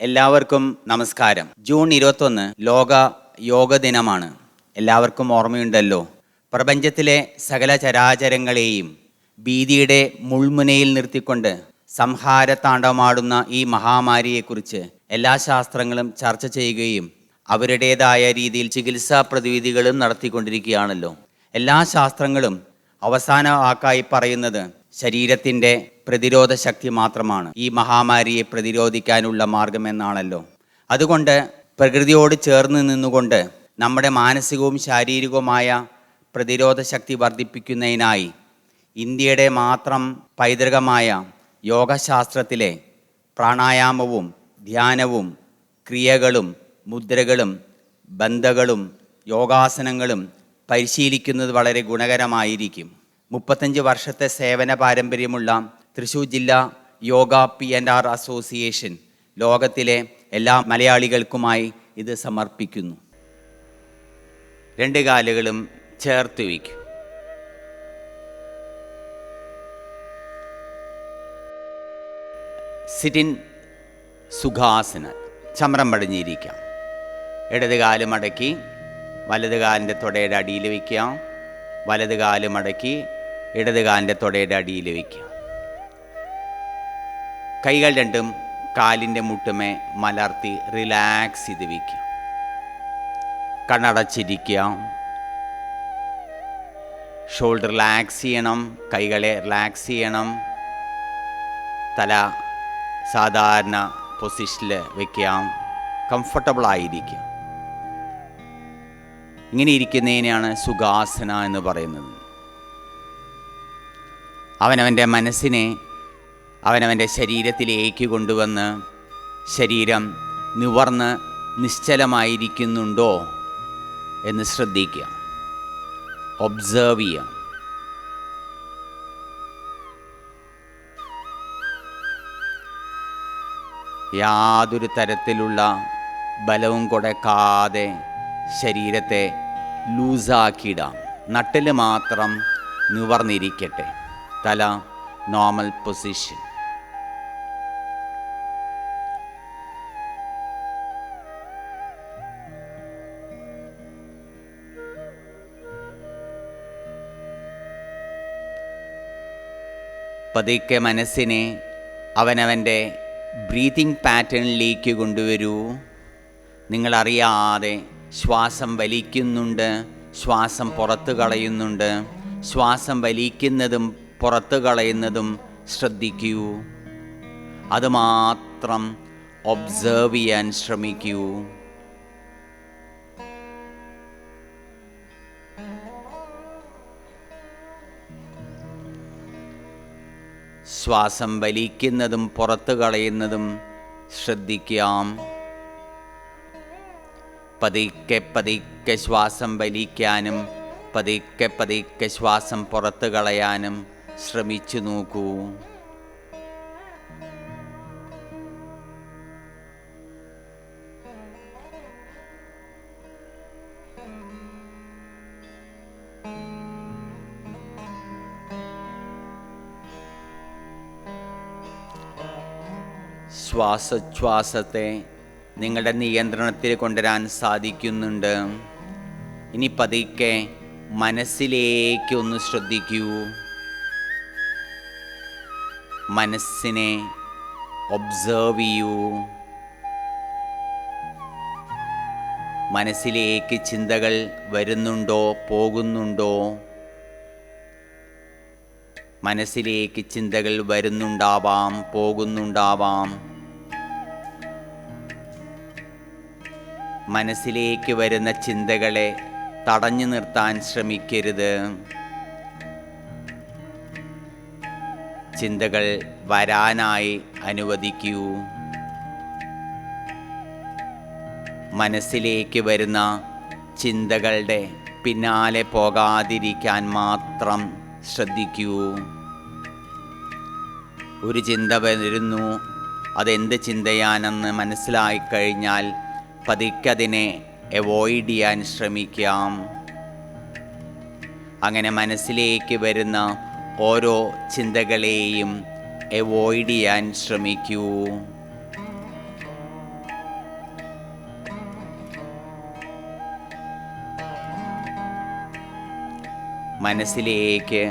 എല്ലാവർക്കും നമസ്കാരം. ജൂൺ 21 ലോക യോഗ ദിനമാണ്. എല്ലാവർക്കും ഓർമ്മയുണ്ടല്ലോ, പ്രപഞ്ചത്തിലെ സകല ചരാചരങ്ങളെയും ഭീതിയുടെ മുൾമുനയിൽ നിർത്തിക്കൊണ്ട് സംഹാരത്താണ്ഡവമാടുന്ന ഈ മഹാമാരിയെക്കുറിച്ച് എല്ലാ ശാസ്ത്രങ്ങളും ചർച്ച ചെയ്യുകയും അവരുടേതായ രീതിയിൽ ചികിത്സാ പ്രതിവിധികളും നടത്തിക്കൊണ്ടിരിക്കുകയാണല്ലോ. എല്ലാ ശാസ്ത്രങ്ങളും അവസാന വാക്കായി പറയുന്നത് ശരീരത്തിൻ്റെ പ്രതിരോധ ശക്തി മാത്രമാണ് ഈ മഹാമാരിയെ പ്രതിരോധിക്കാനുള്ള മാർഗമെന്നാണല്ലോ. അതുകൊണ്ട് പ്രകൃതിയോട് ചേർന്ന് നിന്നുകൊണ്ട് നമ്മുടെ മാനസികവും ശാരീരികവുമായ പ്രതിരോധ ശക്തി വർദ്ധിപ്പിക്കുന്നതിനായി ഇന്ത്യയുടെ മാത്രം പൈതൃകമായ യോഗശാസ്ത്രത്തിലെ പ്രാണായാമവും ധ്യാനവും ക്രിയകളും മുദ്രകളും ബന്ധകളും യോഗാസനങ്ങളും പരിശീലിക്കുന്നത് വളരെ ഗുണകരമായിരിക്കും. 35 വർഷത്തെ സേവന പാരമ്പര്യമുള്ള തൃശ്ശൂർ ജില്ലാ യോഗ P&R അസോസിയേഷൻ ലോകത്തിലെ എല്ലാ മലയാളികൾക്കുമായി ഇത് സമർപ്പിക്കുന്നു. 2 കാലുകളും ചേർത്ത് വയ്ക്കും. സിറ്റിൻ സുഖാസന, ചമ്രം പടിഞ്ഞിരിക്കാം. ഇടത് കാല് മടക്കി വലത് കാലിൻ്റെ തുടയുടെ അടിയിൽ വയ്ക്കാം. വലത് കാല് മടക്കി ഇടത് കാലിൻ്റെ തുടയുടെ അടിയിൽ വയ്ക്കുക. കൈകൾ രണ്ടും കാലിൻ്റെ മുട്ടുമേ മലർത്തി റിലാക്സ് ചെയ്ത് വയ്ക്കുക. കണ്ണടച്ചിരിക്കുക. ഷോൾഡർ റിലാക്സ് ചെയ്യണം, കൈകളെ റിലാക്സ് ചെയ്യണം. തല സാധാരണ പൊസിഷനിൽ വയ്ക്കാം. കംഫർട്ടബിൾ ആയിരിക്കുക. ഇങ്ങനെ ഇരിക്കുന്നതിനെയാണ് സുഖാസന എന്ന് പറയുന്നത്. അവനവൻ്റെ മനസ്സിനെ അവനവൻ്റെ ശരീരത്തിലേക്ക് കൊണ്ടുവന്ന് ശരീരം നിവർന്ന് നിശ്ചലമായിരിക്കുന്നുണ്ടോ എന്ന് ശ്രദ്ധിക്കുക, ഒബ്സേർവ് ചെയ്യുക. യാതൊരു തരത്തിലുള്ള ബലവും കൊടുക്കാതെ ശരീരത്തെ ലൂസാക്കിയിടാം. നട്ടിൽ മാത്രം നിവർന്നിരിക്കട്ടെ. തല നോർമൽ പൊസിഷൻ. പതുക്കെ മനസ്സിനെ അവനവൻ്റെ ബ്രീതിങ് പാറ്റേണിലേക്ക് കൊണ്ടുവരൂ. നിങ്ങളറിയാതെ ശ്വാസം വലിക്കുന്നുണ്ട്, ശ്വാസം പുറത്ത് കളയുന്നുണ്ട്. ശ്വാസം വലിക്കുന്നതും പുറത്ത് കളയുന്നതും ശ്രദ്ധിക്കൂ. അതുമാത്രം ഒബ്സേർവ് ചെയ്യാൻ ശ്രമിക്കൂ. ശ്വാസം വലിക്കുന്നതും പുറത്ത് കളയുന്നതും ശ്രദ്ധിക്കാം. പതുക്കെ പതുക്കെ ശ്വാസം വലിക്കാനും പതുക്കെ പതുക്കെ ശ്വാസം പുറത്ത് കളയാനും ശ്രമിച്ചു നോക്കൂ. ശ്വാസോച്ഛ്വാസത്തെ നിങ്ങളുടെ നിയന്ത്രണത്തിൽ കൊണ്ടുവരാൻ സാധിക്കുന്നുണ്ട്. ഇനി പതുക്കെ മനസ്സിലേക്ക് ഒന്ന് ശ്രദ്ധിക്കൂ. മനസ്സിനെ ഒബ്സേർവ് ചെയ്യൂ. മനസ്സിലേക്ക് ചിന്തകൾ വരുന്നുണ്ടോ, പോകുന്നുണ്ടോ? മനസ്സിലേക്ക് ചിന്തകൾ വരുന്നുണ്ടാവാം, പോകുന്നുണ്ടാവാം. മനസ്സിലേക്ക് വരുന്ന ചിന്തകളെ തടഞ്ഞു നിർത്താൻ ശ്രമിക്കരുത്. ചിന്തകൾ വരാനായി അനുവദിക്കൂ. മനസ്സിലേക്ക് വരുന്ന ചിന്തകളുടെ പിന്നാലെ പോകാതിരിക്കാൻ മാത്രം ശ്രദ്ധിക്കൂ. ഒരു ചിന്ത വരുന്നു, അതെന്ത് ചിന്തയാണെന്ന് മനസ്സിലായിക്കഴിഞ്ഞാൽ പതുക്കെ അതിനെ അവോയ്ഡ് ചെയ്യാൻ ശ്രമിക്കാം. അങ്ങനെ മനസ്സിലേക്ക് വരുന്ന ഓരോ ചിന്തകളെയും അവോയ്ഡ് ചെയ്യാൻ ശ്രമിക്കൂ. മനസ്സിലേക്ക്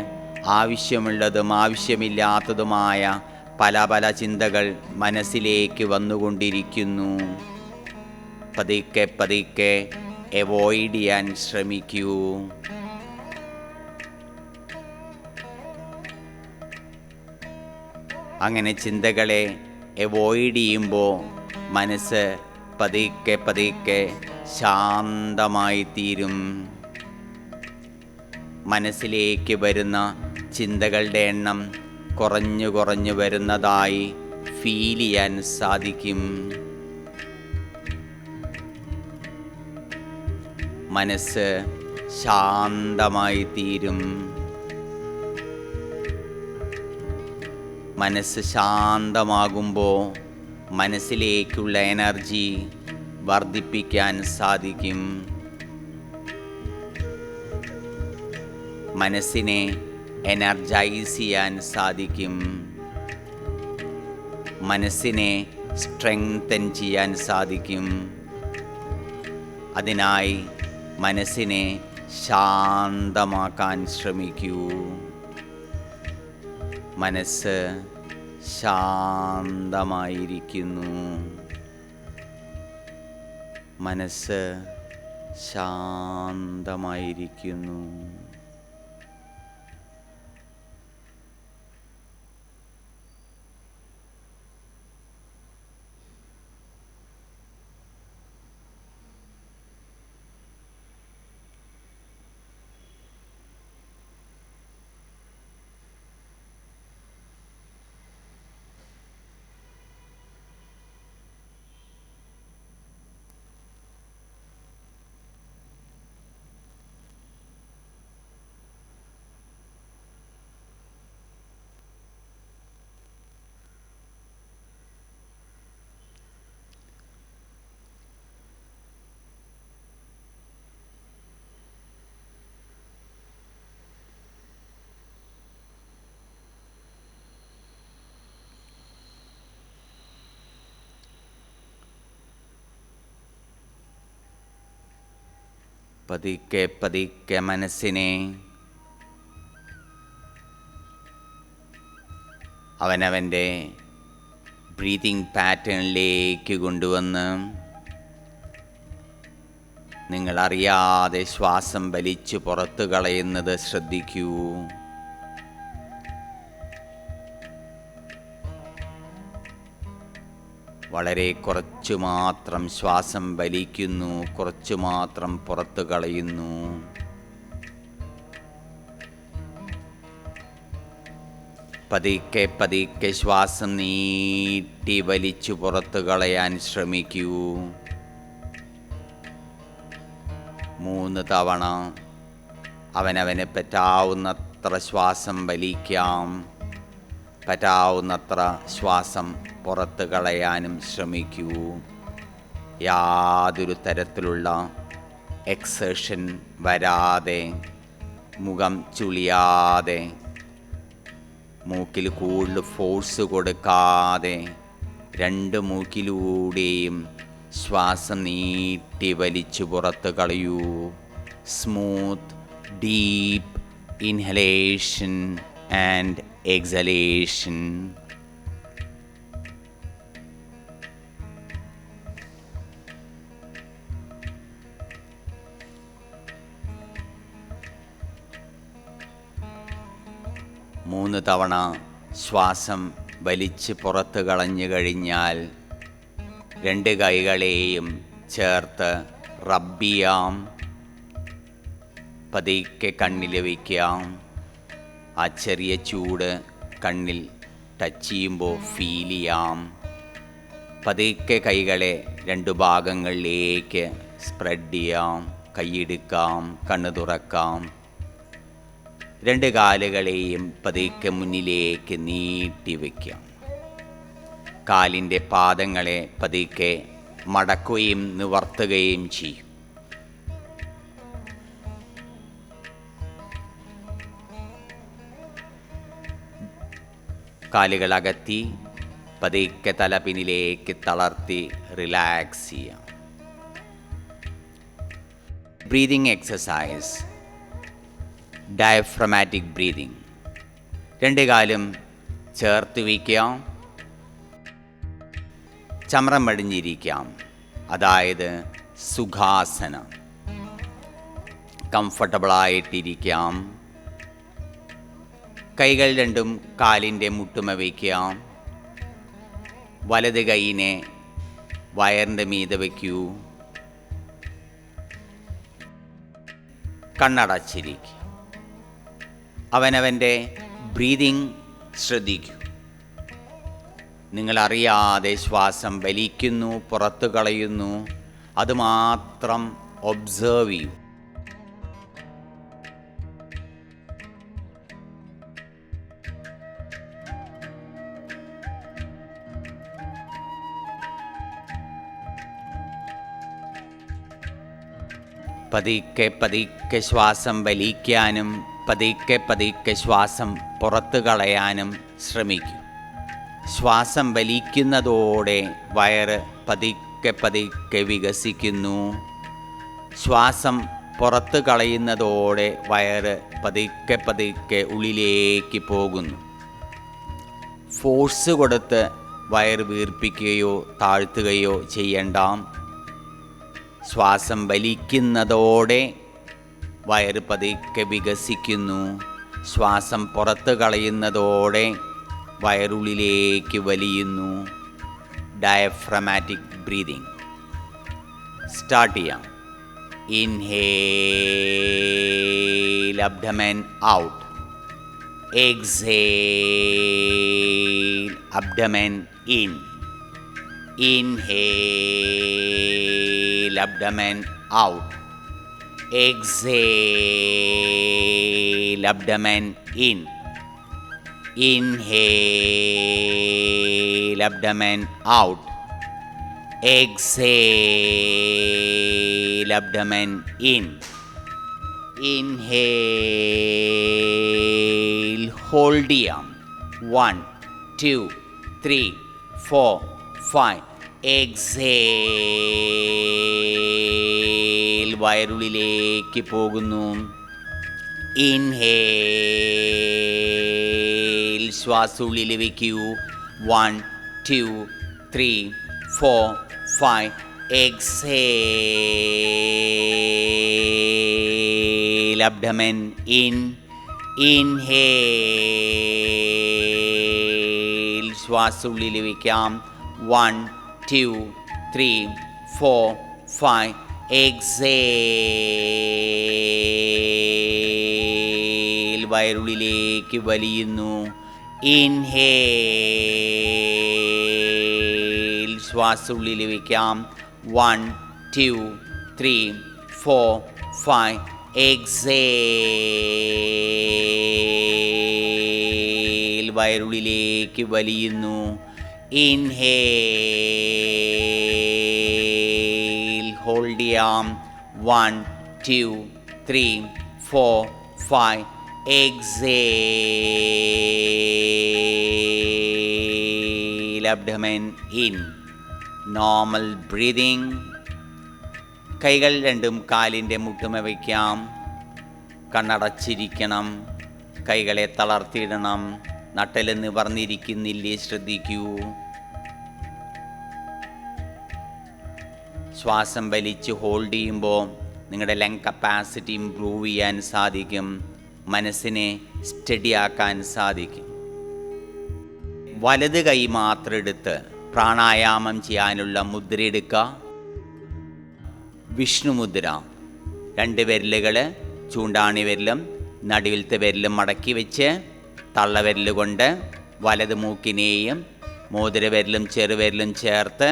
ആവശ്യമുള്ളതും ആവശ്യമില്ലാത്തതുമായ പല പല ചിന്തകൾ മനസ്സിലേക്ക് വന്നുകൊണ്ടിരിക്കുന്നു. പതുക്കെ പതുക്കെ അവോയ്ഡ് ചെയ്യാൻ ശ്രമിക്കൂ. അങ്ങനെ ചിന്തകളെ അവോയ്ഡ് ചെയ്യുമ്പോൾ മനസ്സ് പതുക്കെ പതുക്കെ ശാന്തമായി തീരും. മനസ്സിലേക്ക് വരുന്ന ചിന്തകളുടെ എണ്ണം കുറഞ്ഞു കുറഞ്ഞു വരുന്നതായി ഫീൽ ചെയ്യാൻ സാധിക്കും. മനസ്സ് ശാന്തമായി തീരും. മനസ്സ് ശാന്തമാകുമ്പോൾ മനസ്സിലേക്കുള്ള എനർജി വർദ്ധിപ്പിക്കാൻ സാധിക്കും. മനസ്സിനെ എനർജൈസ് ചെയ്യാൻ സാധിക്കും. മനസ്സിനെ സ്ട്രെങ്തൻ ചെയ്യാൻ സാധിക്കും. അതിനായി മനസ്സിനെ ശാന്തമാക്കാൻ ശ്രമിക്കൂ. മനസ്സ് ശാന്തമായിരിക്കുന്നു. മനസ്സ് ശാന്തമായിരിക്കുന്നു. പതുക്കെ പതുക്കെ മനസ്സിനെ അവനവൻ്റെ ബ്രീതിങ് പാറ്റേണിലേക്ക് കൊണ്ടുവന്ന് നിങ്ങളറിയാതെ ശ്വാസം വലിച്ചു പുറത്തു കളയുന്നത് ശ്രദ്ധിക്കൂ. വളരെ കുറച്ചു മാത്രം ശ്വാസം വലിക്കുന്നു, കുറച്ചു മാത്രം പുറത്തു കളയുന്നു. പതുക്കെ പതുക്കെ ശ്വാസം നീട്ടി വലിച്ചു പുറത്തു കളയാൻ ശ്രമിക്കൂ. 3 തവണ അവനവന് പറ്റാവുന്നത്ര ശ്വാസം വലിക്കാം, പറ്റാവുന്നത്ര ശ്വാസം പുറത്ത് കളയാനും ശ്രമിക്കൂ. യാതൊരു തരത്തിലുള്ള എക്സേഷൻ വരാതെ, മുഖം ചുളിയാതെ, മൂക്കിൽ കൂടുതൽ ഫോഴ്സ് കൊടുക്കാതെ 2 മൂക്കിലൂടെയും ശ്വാസം നീട്ടി വലിച്ചു പുറത്ത് കളയൂ. Smooth deep inhalation and exhalation. മൂന്ന് തവണ ശ്വാസം വലിച്ച് പുറത്ത് കളഞ്ഞു കഴിഞ്ഞാൽ 2 കൈകളെയും ചേർത്ത് റബ്ബ് ചെയ്യാം. പതുക്കെ കണ്ണിൽ വയ്ക്കാം. ആ ചെറിയ ചൂട് കണ്ണിൽ ടച്ച് ചെയ്യുമ്പോൾ ഫീൽ ചെയ്യാം. പതുക്കെ കൈകളെ 2 ഭാഗങ്ങളിലേക്ക് സ്പ്രെഡ് ചെയ്യാം. കൈയെടുക്കാം, കണ്ണ് തുറക്കാം. 2 കാലുകളെയും പതുക്കെ മുന്നിലേക്ക് നീട്ടി വയ്ക്കാം. കാലിൻ്റെ പാദങ്ങളെ പതുക്കെ മടക്കുകയും നിവർത്തുകയും ചെയ്യും. കാലുകൾ അകത്തി പതുക്കെ തല പിന്നിലേക്ക് തളർത്തി റിലാക്സ് ചെയ്യാം. Breathing exercise. Diaphragmatic breathing. രണ്ട് കാലും ചേർത്ത് വയ്ക്കാം, ചമ്രം പടിഞ്ഞിരിക്കാം, അതായത് സുഖാസനം. കംഫർട്ടബിളായിട്ടിരിക്കാം. കൈകൾ രണ്ടും കാലിൻ്റെ മുട്ടുമ വയ്ക്കാം. വലത് കൈയിനെ വയറിൻ്റെ മീതെ വയ്ക്കൂ. കണ്ണടച്ചിരിക്കുക. അവനവൻ്റെ ബ്രീതിങ് ശ്രദ്ധിക്കൂ. നിങ്ങളറിയാതെ ശ്വാസം വലിക്കുന്നു, പുറത്തു കളയുന്നു, അതുമാത്രം ഒബ്സേർവ് ചെയ്യൂ. പതുക്കെ പതുക്കെ ശ്വാസം വലിക്കാനും പതുക്കെ പതുക്കെ ശ്വാസം പുറത്തു കളയാനും ശ്രമിക്കൂ. ശ്വാസം വലിക്കുന്നതോടെ വയറ് പതുക്കെ പതുക്കെ വികസിക്കുന്നു. ശ്വാസം പുറത്തു കളയുന്നതോടെ വയറ് പതുക്കെ പതുക്കെ ഉള്ളിലേക്ക് പോകുന്നു. ഫോഴ്സ് കൊടുത്ത് വയറ് വീർപ്പിക്കുകയോ താഴ്ത്തുകയോ ചെയ്യണ്ട. ശ്വാസം വലിക്കുന്നതോടെ വയറ് പതുക്കെ വികസിക്കുന്നു. ശ്വാസം പുറത്തു കളയുന്നതോടെ വയറുള്ളിലേക്ക് വലിയുന്നു. ഡയഫ്രമാറ്റിക് ബ്രീതിങ് സ്റ്റാർട്ട് ചെയ്യാം. Inhale, abdomen out. Exhale, abdomen in. Inhale, abdomen out. Exhale, abdomen in. Inhale, abdomen out. Exhale, abdomen in. Inhale, hold ചെയ്യാം. 1, 2, 3, 4, 5. എക്സേൽ, വയറുള്ളിലേക്ക് പോകുന്നു. ഇൻഹേൽ, ശ്വാസമുള്ളിൽ വയ്ക്കൂ. 1, 2, 3, 4, 5. Exhale, abdomen in. ഇൻഹേൽ, ശ്വാസമുള്ളിൽ വയ്ക്കാം. 1, 2, 3, 4, 5. എക്സേൽ, വയറുള്ളിലേക്ക് വലിയുന്നു. ഇൻഹേൽ, ശ്വാസമുള്ളിൽ വയ്ക്കാം. 1, 2, 3, 4, 5. എക്സേൽ, വയറുള്ളിലേക്ക് വലിയുന്നു. ഇൻഹേൽ, ഹോൾഡ് ചെയ്യാം. 1, 2, 3, 4, 5. Exhale, abdomen in. Normal breathing. കൈകൾ രണ്ടും കാലിൻ്റെ മുട്ടുമ വയ്ക്കാം. കണ്ണടച്ചിരിക്കണം. കൈകളെ തളർത്തിയിടണം. നട്ടെല്ല് നിവർന്നിരിക്കുന്നില്ലേ ശ്രദ്ധിക്കൂ. ശ്വാസം വലിച്ച് ഹോൾഡ് ചെയ്യുമ്പോൾ നിങ്ങളുടെ ലങ് കപ്പാസിറ്റി ഇംപ്രൂവ് ചെയ്യാൻ സാധിക്കും. മനസ്സിനെ സ്റ്റഡിയാക്കാൻ സാധിക്കും. വലത് കൈ മാത്രം എടുത്ത് പ്രാണായാമം ചെയ്യാനുള്ള മുദ്ര എടുക്കുക. വിഷ്ണുമുദ്ര. 2 വിരലുകൾ ചൂണ്ടാണി വിരലും നടുവിലത്തെ വിരലും മടക്കി വെച്ച് തള്ളവിരൽ കൊണ്ട് വലത് മൂക്കിനെയും മോതിരവിരലും ചെറുവിരലും ചേർത്ത്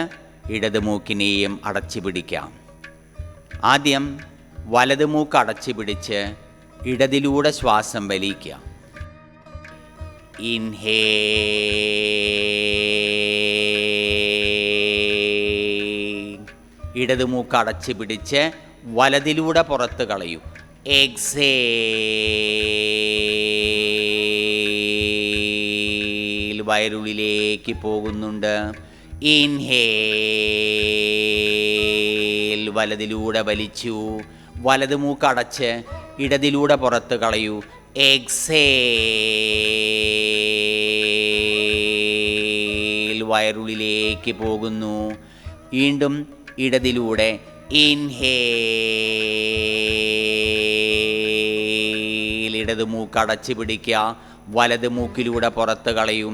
ഇടത് മൂക്കിനെയും അടച്ചു പിടിക്കാം. ആദ്യം വലത് മൂക്ക് അടച്ചു പിടിച്ച് ഇടതിലൂടെ ശ്വാസം വലിക്കുക. ഇൻഹേൽ, ഇടത് മൂക്ക് അടച്ചു പിടിച്ച് വലതിലൂടെ പുറത്ത് കളയൂ. എക്സേൽ, വയറുള്ളിലേക്ക് പോകുന്നുണ്ട്. ഇൻഹേൽ, വലതിലൂടെ വലിച്ചു. വലത് മൂക്ക് അടച്ച് ഇടതിലൂടെ പുറത്ത് കളയൂ. എക്സേൽ, വയറുള്ളിലേക്ക് പോകുന്നു. വീണ്ടും ഇടതിലൂടെ ഇൻഹേൽ, ഇടത് മൂക്ക് അടച്ചു പിടിക്കുക. വലത് മൂക്കിലൂടെ പുറത്ത് കളയും.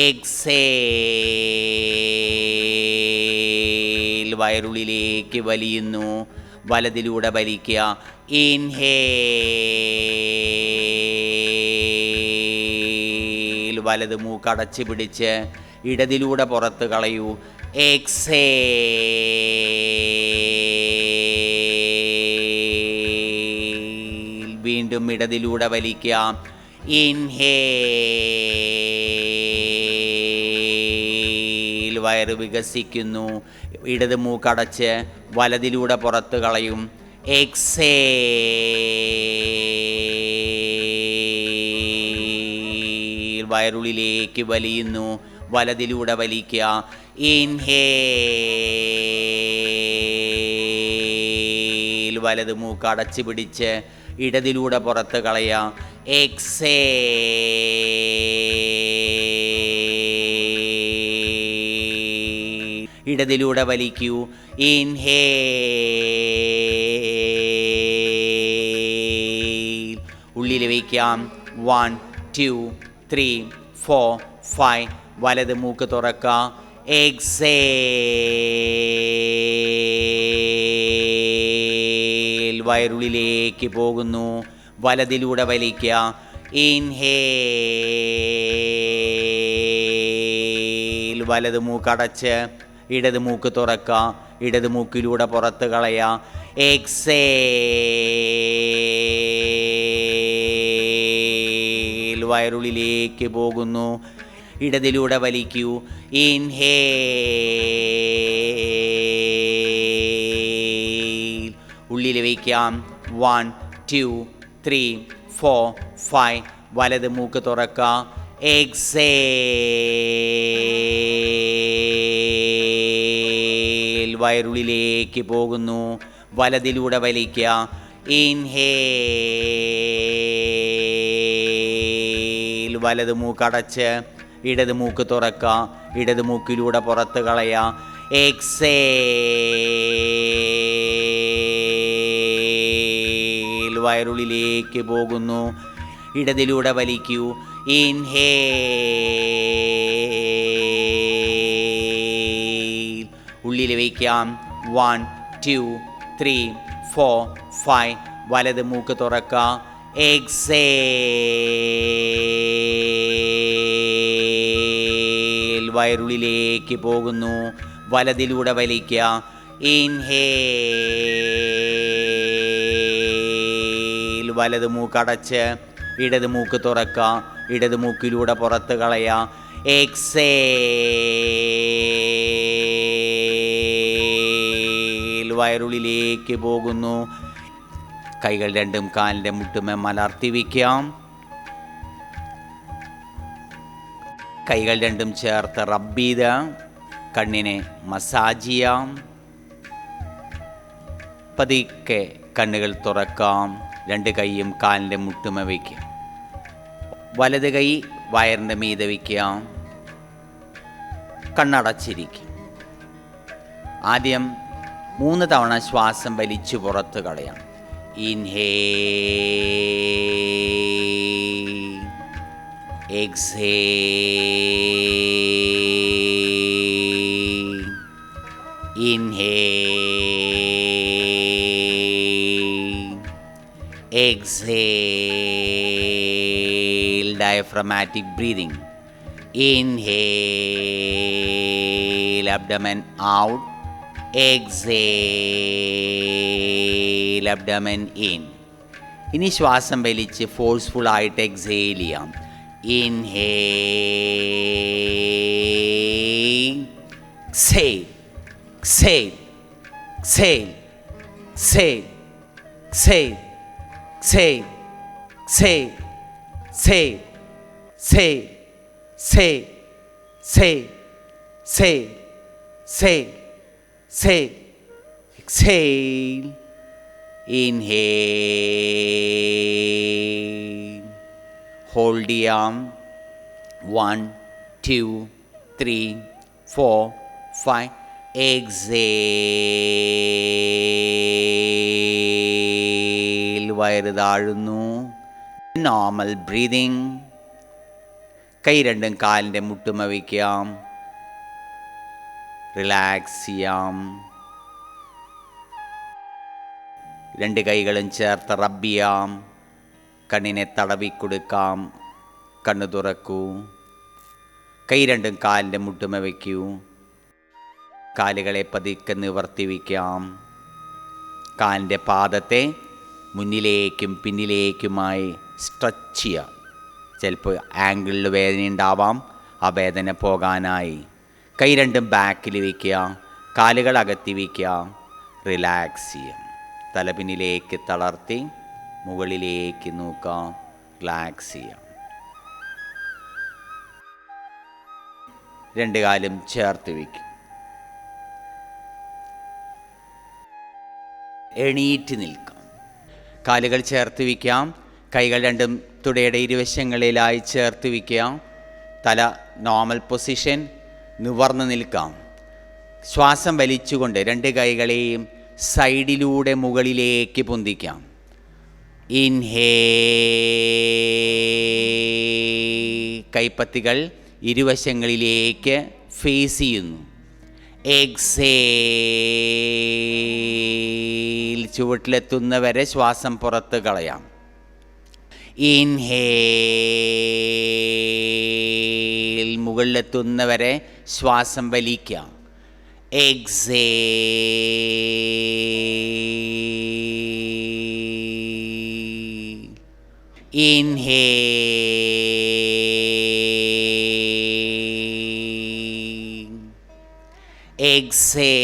എക്സേൽ, വയറുള്ളിലേക്ക് വലിയുന്നു. വലതിലൂടെ വലിക്കുക. ഇൻഹേൽ, വലത് മൂക്ക് അടച്ചു പിടിച്ച് ഇടതിലൂടെ പുറത്ത് കളയൂ. എക്സേൽ, വീണ്ടും ഇടതിലൂടെ വലിക്കാം. ഇൻഹേൽ, വയറ് വികസിക്കുന്നു. ഇടത് മൂക്കടച്ച് വലതിലൂടെ പുറത്ത് കളയും. എക്സേൽ, വയറുള്ളിലേക്ക് വലിയുന്നു. വലതിലൂടെ വലിക്കുക. ഇൻഹേൽ, വലത് മൂക്ക് അടച്ചു പിടിച്ച് ഇടതിലൂടെ പുറത്ത് കളയുക. എക്സേൽ, ഇടതിലൂടെ വലിക്കൂ. ഇൻഹേൽ, ഉള്ളിൽ വയ്ക്കാം. 1 2 3 4 5. വലത് മൂക്ക് തുറക്കുക. എക്സേൽ, വയറുള്ളിലേക്ക് പോകുന്നു. വലതിലൂടെ വലിക്കുക. ഇൻഹേൽ, വലത് മൂക്ക് അടച്ച് ഇടത് മൂക്ക് തുറക്കുക. ഇടത് മൂക്കിലൂടെ പുറത്ത് കളയുക. എക്സേൽ, വയറുള്ളിലേക്ക് പോകുന്നു. ഇടതിലൂടെ വലിക്കൂ. ഇൻഹേൽ, ഉള്ളിൽ വയ്ക്കാം. 1 2 3 4 5. വലത് മൂക്ക് തുറക്കുക. എക്സേൽ, വയറുള്ളിലേക്ക് പോകുന്നു. വലതിലൂടെ വലിക്കുക. ഇൻഹേൽ, വലത് മൂക്ക് അടച്ച് ഇടത് മൂക്ക് തുറക്കുക. ഇടത് മൂക്കിലൂടെ പുറത്ത് കളയുക. എക്സേൽ, വയറുള്ളിലേക്ക് പോകുന്നു. ഇടതിലൂടെ വലിക്കൂ. ഇൻഹേൽ, ഉള്ളിൽ വയ്ക്കാം. 1 2 3 4 5. വലത് മൂക്ക് തുറക്കുക. എക്സേൽ, വയറുള്ളിലേക്ക് പോകുന്നു. വലതിലൂടെ വലിക്കുക. ഇൻഹേൽ, വലത് മൂക്ക് അടച്ച് ഇടത് മൂക്ക് തുറക്കുക. ഇടത് മൂക്കിലൂടെ പുറത്ത് കളയുക. എക്സേൽ, വയറുള്ളിലേക്ക് പോകുന്നു. കൈകൾ രണ്ടും കാലിൻ്റെ മുട്ടുമേ മലർത്തി വയ്ക്കാം. കൈകൾ രണ്ടും ചേർത്ത് റബ്ബ് ചെയ്ത് കണ്ണിനെ മസാജ് ചെയ്യാം. പതുക്കെ കണ്ണുകൾ തുറക്കാം. രണ്ട് കൈയും കാലിൻ്റെ മുട്ടുമ വയ്ക്കാം. വലത് കൈ വയറിൻ്റെ മീതെ വയ്ക്കാം. കണ്ണടച്ചിരിക്കും. ആദ്യം 3 തവണ ശ്വാസം വലിച്ചു പുറത്ത് കളയാം. Inhale, exhale, inhale, exhale, diaphragmatic breathing. Inhale, abdomen out. Exhale, abdomen in. ഇനി ശ്വാസം വലിച്ച് ഫോഴ്സ്ഫുൾ ആയിട്ട് എക്സേൽ ചെയ്യാം. Inhale, exhale, exhale, exhale, exhale, exhale, exhale, exhale, exhale, exhale, exhale, exhale, exhale, exhale, exhale, exhale, inhale. Hold ചെയ്യാം. 1 2 3 4 5. Exhale. വയറ് താഴുന്നു. Normal breathing. കൈ രണ്ടും കാലിൻ്റെ മുട്ടുമ വയ്ക്കാം. റിലാക്സ് ചെയ്യാം. രണ്ട് കൈകളും ചേർത്ത് റബ്ബ് ചെയ്യാം. കണ്ണിനെ തടവിക്കൊടുക്കാം. കണ്ണ് തുറക്കൂ. കൈ രണ്ടും കാലിൻ്റെ മുട്ടുമ വയ്ക്കൂ. കാലുകളെ പതുക്കെ നിവർത്തി വയ്ക്കാം. കാലിൻ്റെ പാദത്തെ മുന്നിലേക്കും പിന്നിലേക്കുമായി സ്ട്രെച്ച് ചെയ്യാം. ചിലപ്പോൾ ആംഗിളിൽ വേദന ഉണ്ടാവാം. ആ വേദന പോകാനായി കൈ രണ്ടും ബാക്കിൽ വയ്ക്കുക. കാലുകൾ അകത്തി വയ്ക്കുക. റിലാക്സ് ചെയ്യാം. തല പിന്നിലേക്ക് തളർത്തി മുകളിലേക്ക് നോക്കാം. റിലാക്സ് ചെയ്യാം. രണ്ട് കാലും ചേർത്ത് വയ്ക്കും. എണീറ്റ് നിൽക്കാം. കാലുകൾ ചേർത്ത് വയ്ക്കാം. കൈകൾ രണ്ടും തുടയുടെ ഇരുവശങ്ങളിലായി ചേർത്ത് വയ്ക്കാം. തല നോർമൽ പൊസിഷൻ. നിവർന്ന് നിൽക്കാം. ശ്വാസം വലിച്ചുകൊണ്ട് രണ്ട് കൈകളെയും സൈഡിലൂടെ മുകളിലേക്ക് പൊന്തിക്കാം. ഇൻഹേൽ. കൈപ്പത്തികൾ ഇരുവശങ്ങളിലേക്ക് ഫേസ് ചെയ്യുന്നു. എക്സേൽ. ചുവട്ടിലെത്തുന്നവരെ ശ്വാസം പുറത്ത് കളയാം. ഇൻഹേൽ. മുകളിലെത്തുന്നവരെ ശ്വാസം വലിക്കാം. എക്സേൽ. ഇൻഹേൽ. എക്സേൽ.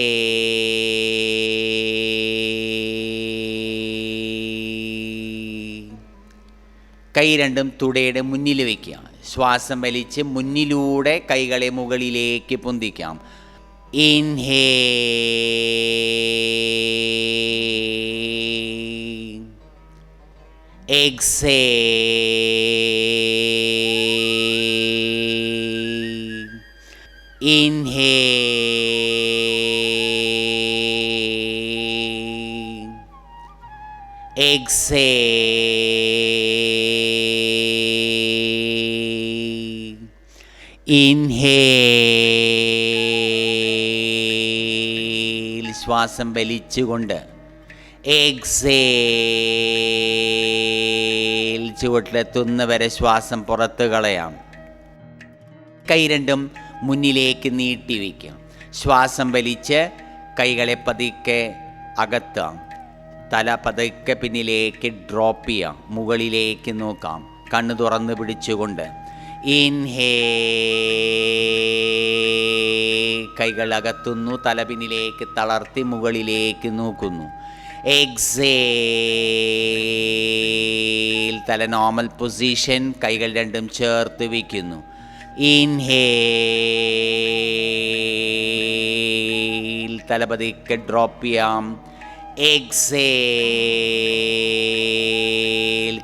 കൈ രണ്ടും തുടയുടെ മുന്നിൽ വയ്ക്കുക. ശ്വാസം വലിച്ച് മുന്നിലൂടെ കൈകളെ മുകളിലേക്ക് പൊന്തിക്കാം. Inhale. Exhale. Inhale. Exhale. Inhale. ശ്വാസം വലിച്ചുകൊണ്ട്. എക്സേൽ. ചുവട്ടിലെത്തുന്നവരെ ശ്വാസം പുറത്ത് കളയാം. കൈ രണ്ടും മുന്നിലേക്ക് നീട്ടി വയ്ക്കാം. ശ്വാസം വലിച്ച് കൈകളെ പതുക്കെ അകത്താം. തല പതുക്കെ പിന്നിലേക്ക് ഡ്രോപ്പ് ചെയ്യാം. മുകളിലേക്ക് നോക്കാം. കണ്ണ് തുറന്ന് പിടിച്ചുകൊണ്ട്. ഇൻഹേൽ. കൈകൾ അകത്തുന്നു. തല പിന്നിലേക്ക് തളർത്തി മുകളിലേക്ക് നോക്കുന്നു. എക്സേൽ. തല നോർമൽ പൊസിഷൻ. കൈകൾ രണ്ടും ചേർത്ത് വയ്ക്കുന്നു. ഇൻഹേൽ. തല പതുക്കെ ഡ്രോപ്പ് ചെയ്യാം. എക്സേൽ.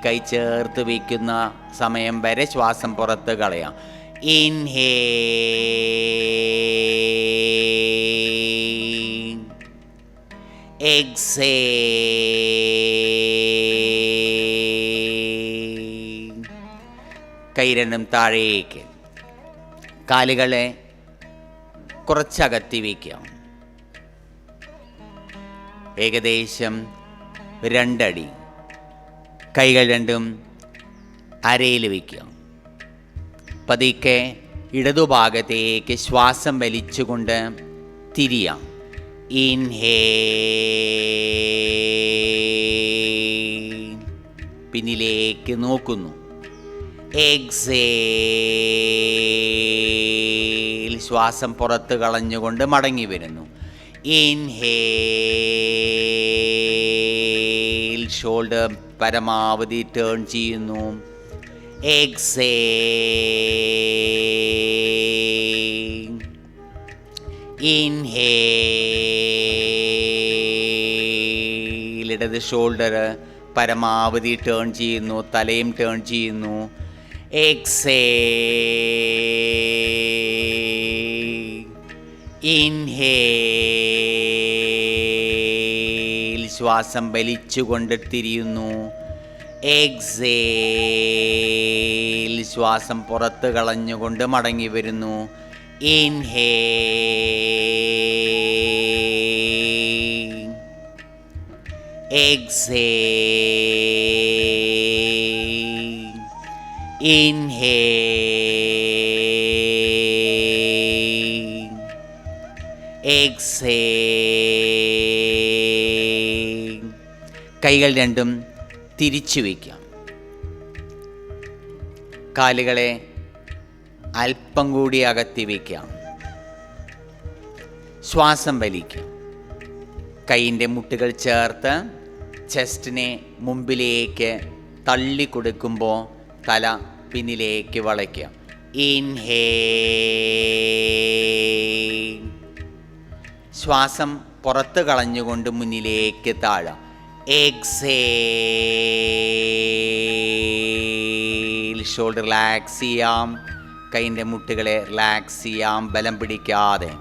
കൈ ചേർത്ത് വയ്ക്കുന്ന സമയം വരെ ശ്വാസം പുറത്ത് കളയാം. ഇൻഹേൽ. എക്സേൽ. കൈ രണ്ടും താഴേക്ക്. കാലുകളെ കുറച്ചകത്തി വയ്ക്കാം. ഏകദേശം 2 അടി. കൈകൾ രണ്ടും അരയിൽ വയ്ക്കാം. പതുക്കെ ഇടതുഭാഗത്തേക്ക് ശ്വാസം വലിച്ചുകൊണ്ട് തിരിയാം. ഇൻഹേൽ. പിന്നിലേക്ക് നോക്കുന്നു. എക്സേൽ. ശ്വാസം പുറത്ത് കളഞ്ഞുകൊണ്ട് മടങ്ങി വരുന്നു. ഇൻഹേൽ. ഷോൾഡർ പരമാവധി ടേൺ ചെയ്യുന്നു. എക്സേൽ. ഇൻഹേൽ. ഇടത് ഷോൾഡർ പരമാവധി ടേൺ ചെയ്യുന്നു, തലയും ടേൺ ചെയ്യുന്നു. എക്സേൽ, ഇൻഹേൽ, ശ്വാസം വലിച്ചുകൊണ്ട് തിരിയുന്നു. എക്സേൽ, ശ്വാസം പുറത്ത് കളഞ്ഞുകൊണ്ട് മടങ്ങി വരുന്നു. Inhale, exhale, inhale, exhale. കൈകൾ രണ്ടും തിരിച്ചു വയ്ക്കാം. കാലുകളെ അല്പം കൂടി അകത്തി വയ്ക്കാം. ശ്വാസം വലിക്കാം. കൈയിൻ്റെ മുട്ടുകൾ ചേർത്ത് ചെസ്റ്റിനെ മുമ്പിലേക്ക് തള്ളിക്കൊടുക്കുമ്പോൾ തല പിന്നിലേക്ക് വളയ്ക്കാം. ഇൻഹേൽ, ശ്വാസം പുറത്ത് കളഞ്ഞുകൊണ്ട് മുന്നിലേക്ക് താഴാം. എക്സേൽ, ഷോൾഡർ റിലാക്സ് ചെയ്യാം. കൈയിൻ്റെ മുട്ടുകളെ റിലാക്സ് ചെയ്യാം, ബലം പിടിക്കാതെ.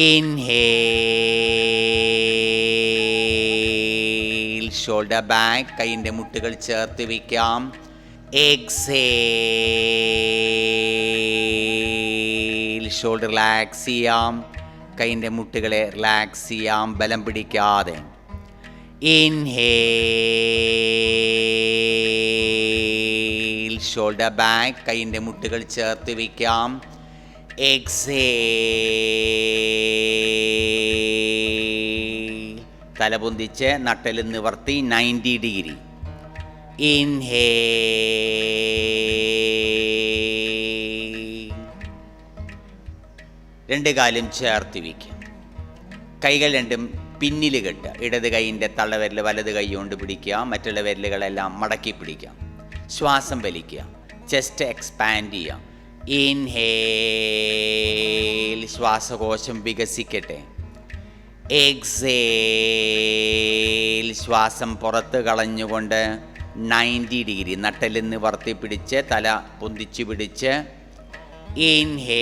ഇൻഹേൽ, ഷോൾഡർ ബാക്ക്, കൈയിൻ്റെ മുട്ടുകൾ ചേർത്ത് വയ്ക്കാം. എക്സേൽ, ഷോൾഡർ റിലാക്സ് ചെയ്യാം. കൈയിൻ്റെ മുട്ടുകളെ റിലാക്സ് ചെയ്യാം, ബലം പിടിക്കാതെ. ഇൻഹേൽ, ഷോൾഡർ ബാക്ക്, കൈയിൻ്റെ മുട്ടുകൾ ചേർത്ത് വയ്ക്കാം. എക്സേൽ, തല പൊന്തിച്ച് നട്ടെല്ല് നിവർത്തി 90 ഡിഗ്രി. ഇൻഹേൽ, രണ്ട് കാലും ചേർത്ത് വയ്ക്കാം. കൈകൾ രണ്ടും പിന്നിൽ കെട്ടുക. ഇടത് കൈയിൻ്റെ തള്ളവിരൽ വലത് കൈ കൊണ്ട് പിടിക്കുക. മറ്റുള്ള വിരലുകളെല്ലാം മടക്കി പിടിക്കുക. ശ്വാസം വലിക്കുക. ചെസ്റ്റ് എക്സ്പാൻഡ് ചെയ്യുക. ഇൻഹേൽ, ശ്വാസകോശം വികസിക്കട്ടെ. എക്സേൽ, ശ്വാസം പുറത്ത് കളഞ്ഞുകൊണ്ട് 90 ഡിഗ്രി നട്ടെല്ല് നിവർത്തി പിടിച്ച് തല പൊന്തിച്ചു പിടിച്ച്. Inhale,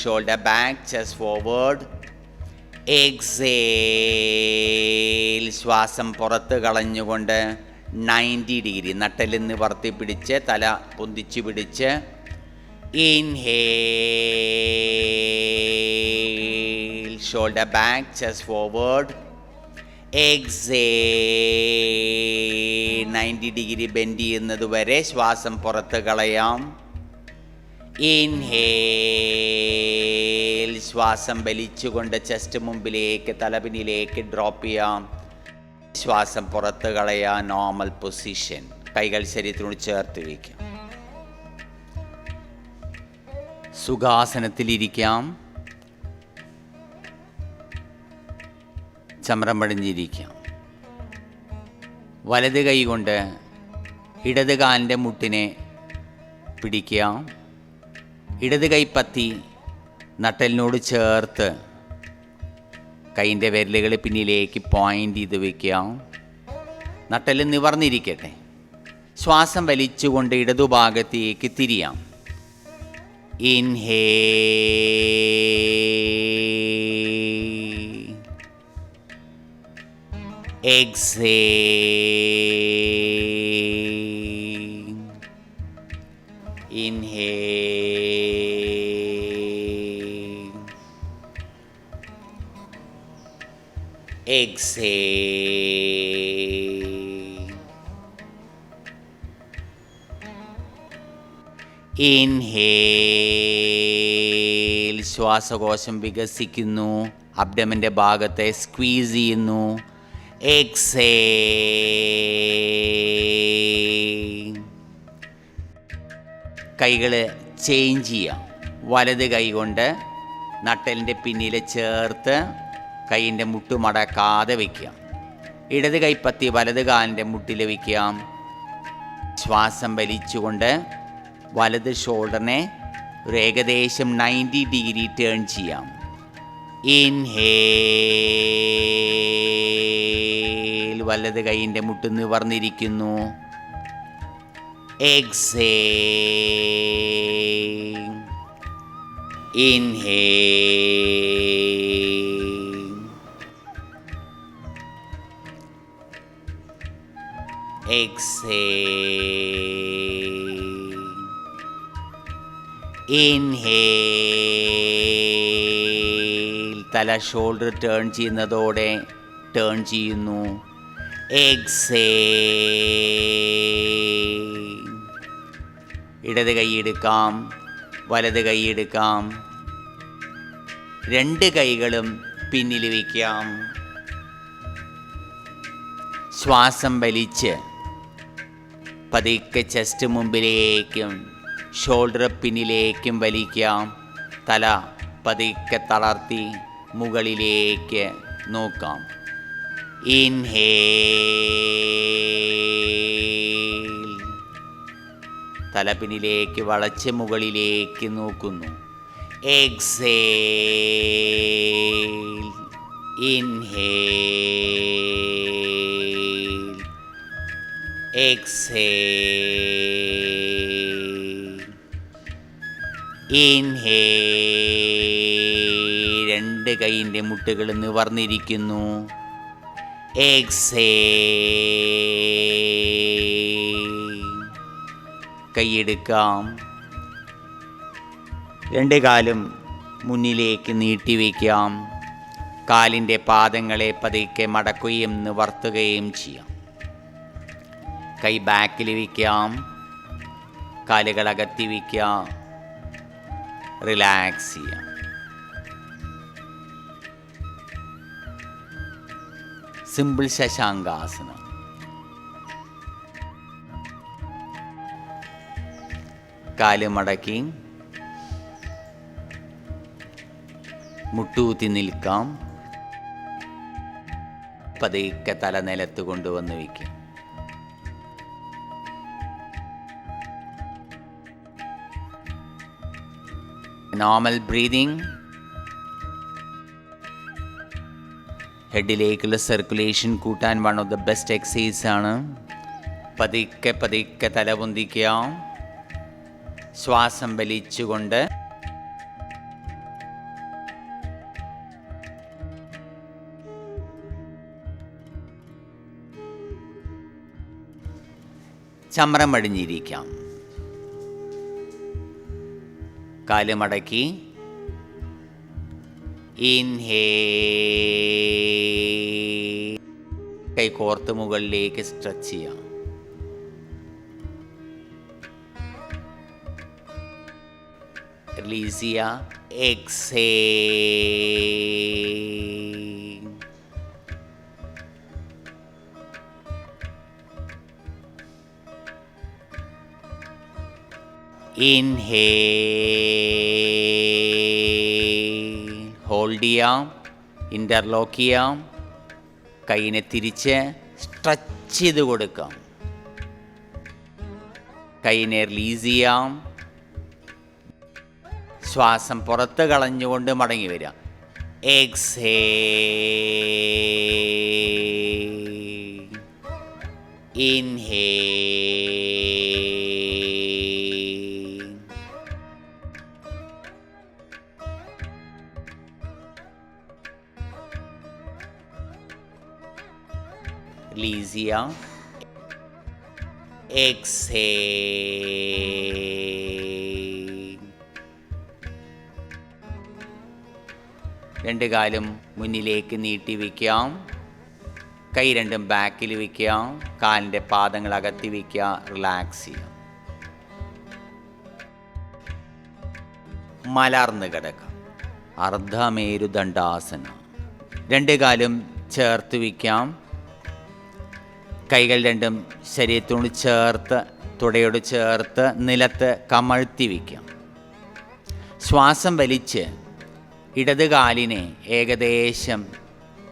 shoulder back, chest forward. Exhale, ശ്വാസം പുറത്ത് കളഞ്ഞുകൊണ്ട് 90 ഡിഗ്രി നട്ടെല്ല് നിവർത്തി പിടിച്ച് തല പൊന്തിച്ചു പിടിച്ച്. Inhale, shoulder back, chest forward. Exhale, 90 degree bend ചെയ്യുന്നത് വരെ ശ്വാസം പുറത്ത് കളയാം. ഇൻഹേൽ, ശ്വാസം വലിച്ചുകൊണ്ട് ചെസ്റ്റ് മുമ്പിലേക്ക് തലപിന്നിലേക്ക് ഡ്രോപ്പ് ചെയ്യാം. ശ്വാസം പുറത്ത് കളയാം. Normal position. കൈകൾ ശരീരത്തിനോട് ചേർത്ത് വയ്ക്കാം. സുഖാസനത്തിലിരിക്കാം. ചമ്രം പടിഞ്ഞിരിക്കാം. വലത് കൈ കൊണ്ട് ഇടത് കാലിൻ്റെ മുട്ടിനെ പിടിക്കാം. ഇടത് കൈപ്പത്തി നട്ടലിനോട് ചേർത്ത് കൈയിൻ്റെ വിരലുകൾ പിന്നിലേക്ക് പോയിൻ്റ് ചെയ്ത് വയ്ക്കാം. നട്ടൽ നിവർന്നിരിക്കട്ടെ. ശ്വാസം വലിച്ചുകൊണ്ട് ഇടതുഭാഗത്തേക്ക് തിരിയാം. Inhale, exhale, inhale, exhale, inhale, ശ്വാസകോശം വികസിക്കുന്നു, അബ്ഡമൻ്റെ ഭാഗത്തെ സ്ക്വീസ് ചെയ്യുന്നു. എക്സേൽ, കൈകൾ ചേഞ്ച് ചെയ്യാം. വലത് കൈ കൊണ്ട് നട്ടലിൻ്റെ പിന്നിൽ ചേർത്ത് കൈയിൻ്റെ മുട്ടുമടക്കാതെ വയ്ക്കാം. ഇടത് കൈപ്പത്തി വലത് കാലിൻ്റെ മുട്ടിൽ വയ്ക്കാം. ശ്വാസം വലിച്ചുകൊണ്ട് വലത് ഷോൾഡറിനെ ഒരു ഏകദേശം 90 ഡിഗ്രി ടേൺ ചെയ്യാം. ഇൻഹേൽ, വലത് കൈയിൻ്റെ മുട്ട് നിവർന്നിരിക്കുന്നു. Exhale, inhale, exhale, inhale. തല ഷോൾഡർ ടേൺ ചെയ്യുന്നതോടെ ടേൺ ചെയ്യുന്നു. എക്സേൽ. ഇടത് കൈ എടുക്കാം, വലത് കൈ എടുക്കാം. രണ്ട് കൈകളും പിന്നിൽ വയ്ക്കാം. ശ്വാസം വലിച്ച് പതുക്കെ ചെസ്റ്റ് മുമ്പിലേക്കും ഷോൾഡർ പിന്നിലേക്കും വലിക്കാം. തല പതുക്കെ തളർത്തി മുകളിലേക്ക് നോക്കാം. ഇൻഹേൽ, തല പിന്നിലേക്ക് വളച്ച് മുകളിലേക്ക് നോക്കുന്നു. Exhale, inhale, exhale, inhale. രണ്ട് കൈയിൻ്റെ മുട്ടുകൾ നിവർന്നിരിക്കുന്നു. എക്സേൽ. കൈയെടുക്കാം. രണ്ട് കാലും മുന്നിലേക്ക് നീട്ടിവെക്കാം. കാലിൻ്റെ പാദങ്ങളെ പതുക്കെ മടക്കുകയും നിവർത്തുകയും ചെയ്യാം. കൈ ബാക്കിൽ വയ്ക്കാം. കാലുകൾ അകത്തി വയ്ക്കാം. റിലാക്സ് ചെയ്യാം. സിമ്പിൾ ശശാങ്കാസനം. കാല് മടക്കി മുട്ടൂത്തി നിൽക്കാം. പതുക്കെ തല നിലത്ത് കൊണ്ടുവന്ന് വയ്ക്കും. Normal breathing. ഹെഡിലേക്കുള്ള സർക്കുലേഷൻ കൂട്ടാൻ one of the best exercise ആണ്. പതുക്കെ പതുക്കെ തല പൊന്തിക്കാം. ശ്വാസം വലിച്ചുകൊണ്ട് ചമ്രം അടിഞ്ഞിരിക്കാം. കാല് മടക്കി ഇൻഹേൽ, കൈ കോർത്ത് മുകളിലേക്ക് സ്ട്രെച്ച് ചെയ്യാം. റിലീസ് ചെയ്യുക. Exhale, inhale. ഹോൾഡ് ചെയ്യാം. ഇൻ്റർലോക്ക് ചെയ്യാം. കൈയിനെ തിരിച്ച് സ്ട്രെച്ച് ചെയ്ത് കൊടുക്കാം. കൈയിനെ റിലീസ് ചെയ്യാം. ശ്വാസം പുറത്ത് കളഞ്ഞുകൊണ്ട് മടങ്ങി വരിക. എക്സേൽ, ഇൻഹേൽ, റിലീസ് ചെയ്യാം. എക്സേൽ. രണ്ട് കാലും മുന്നിലേക്ക് നീട്ടി വയ്ക്കാം. കൈ രണ്ടും ബാക്കിൽ വയ്ക്കാം. കാലിൻ്റെ പാദങ്ങൾ അകത്തി വയ്ക്കുക. റിലാക്സ് ചെയ്യാം. മലർന്ന് കിടക്കാം. അർദ്ധമേരുദണ്ഡാസനം. രണ്ട് കാലും ചേർത്ത് വയ്ക്കാം. കൈകൾ രണ്ടും ശരീരത്തോട് ചേർത്ത് തുടയോട് ചേർത്ത് നിലത്ത് കമഴ്ത്തി വയ്ക്കാം. ശ്വാസം വലിച്ച് ഇടത് കാലിനെ ഏകദേശം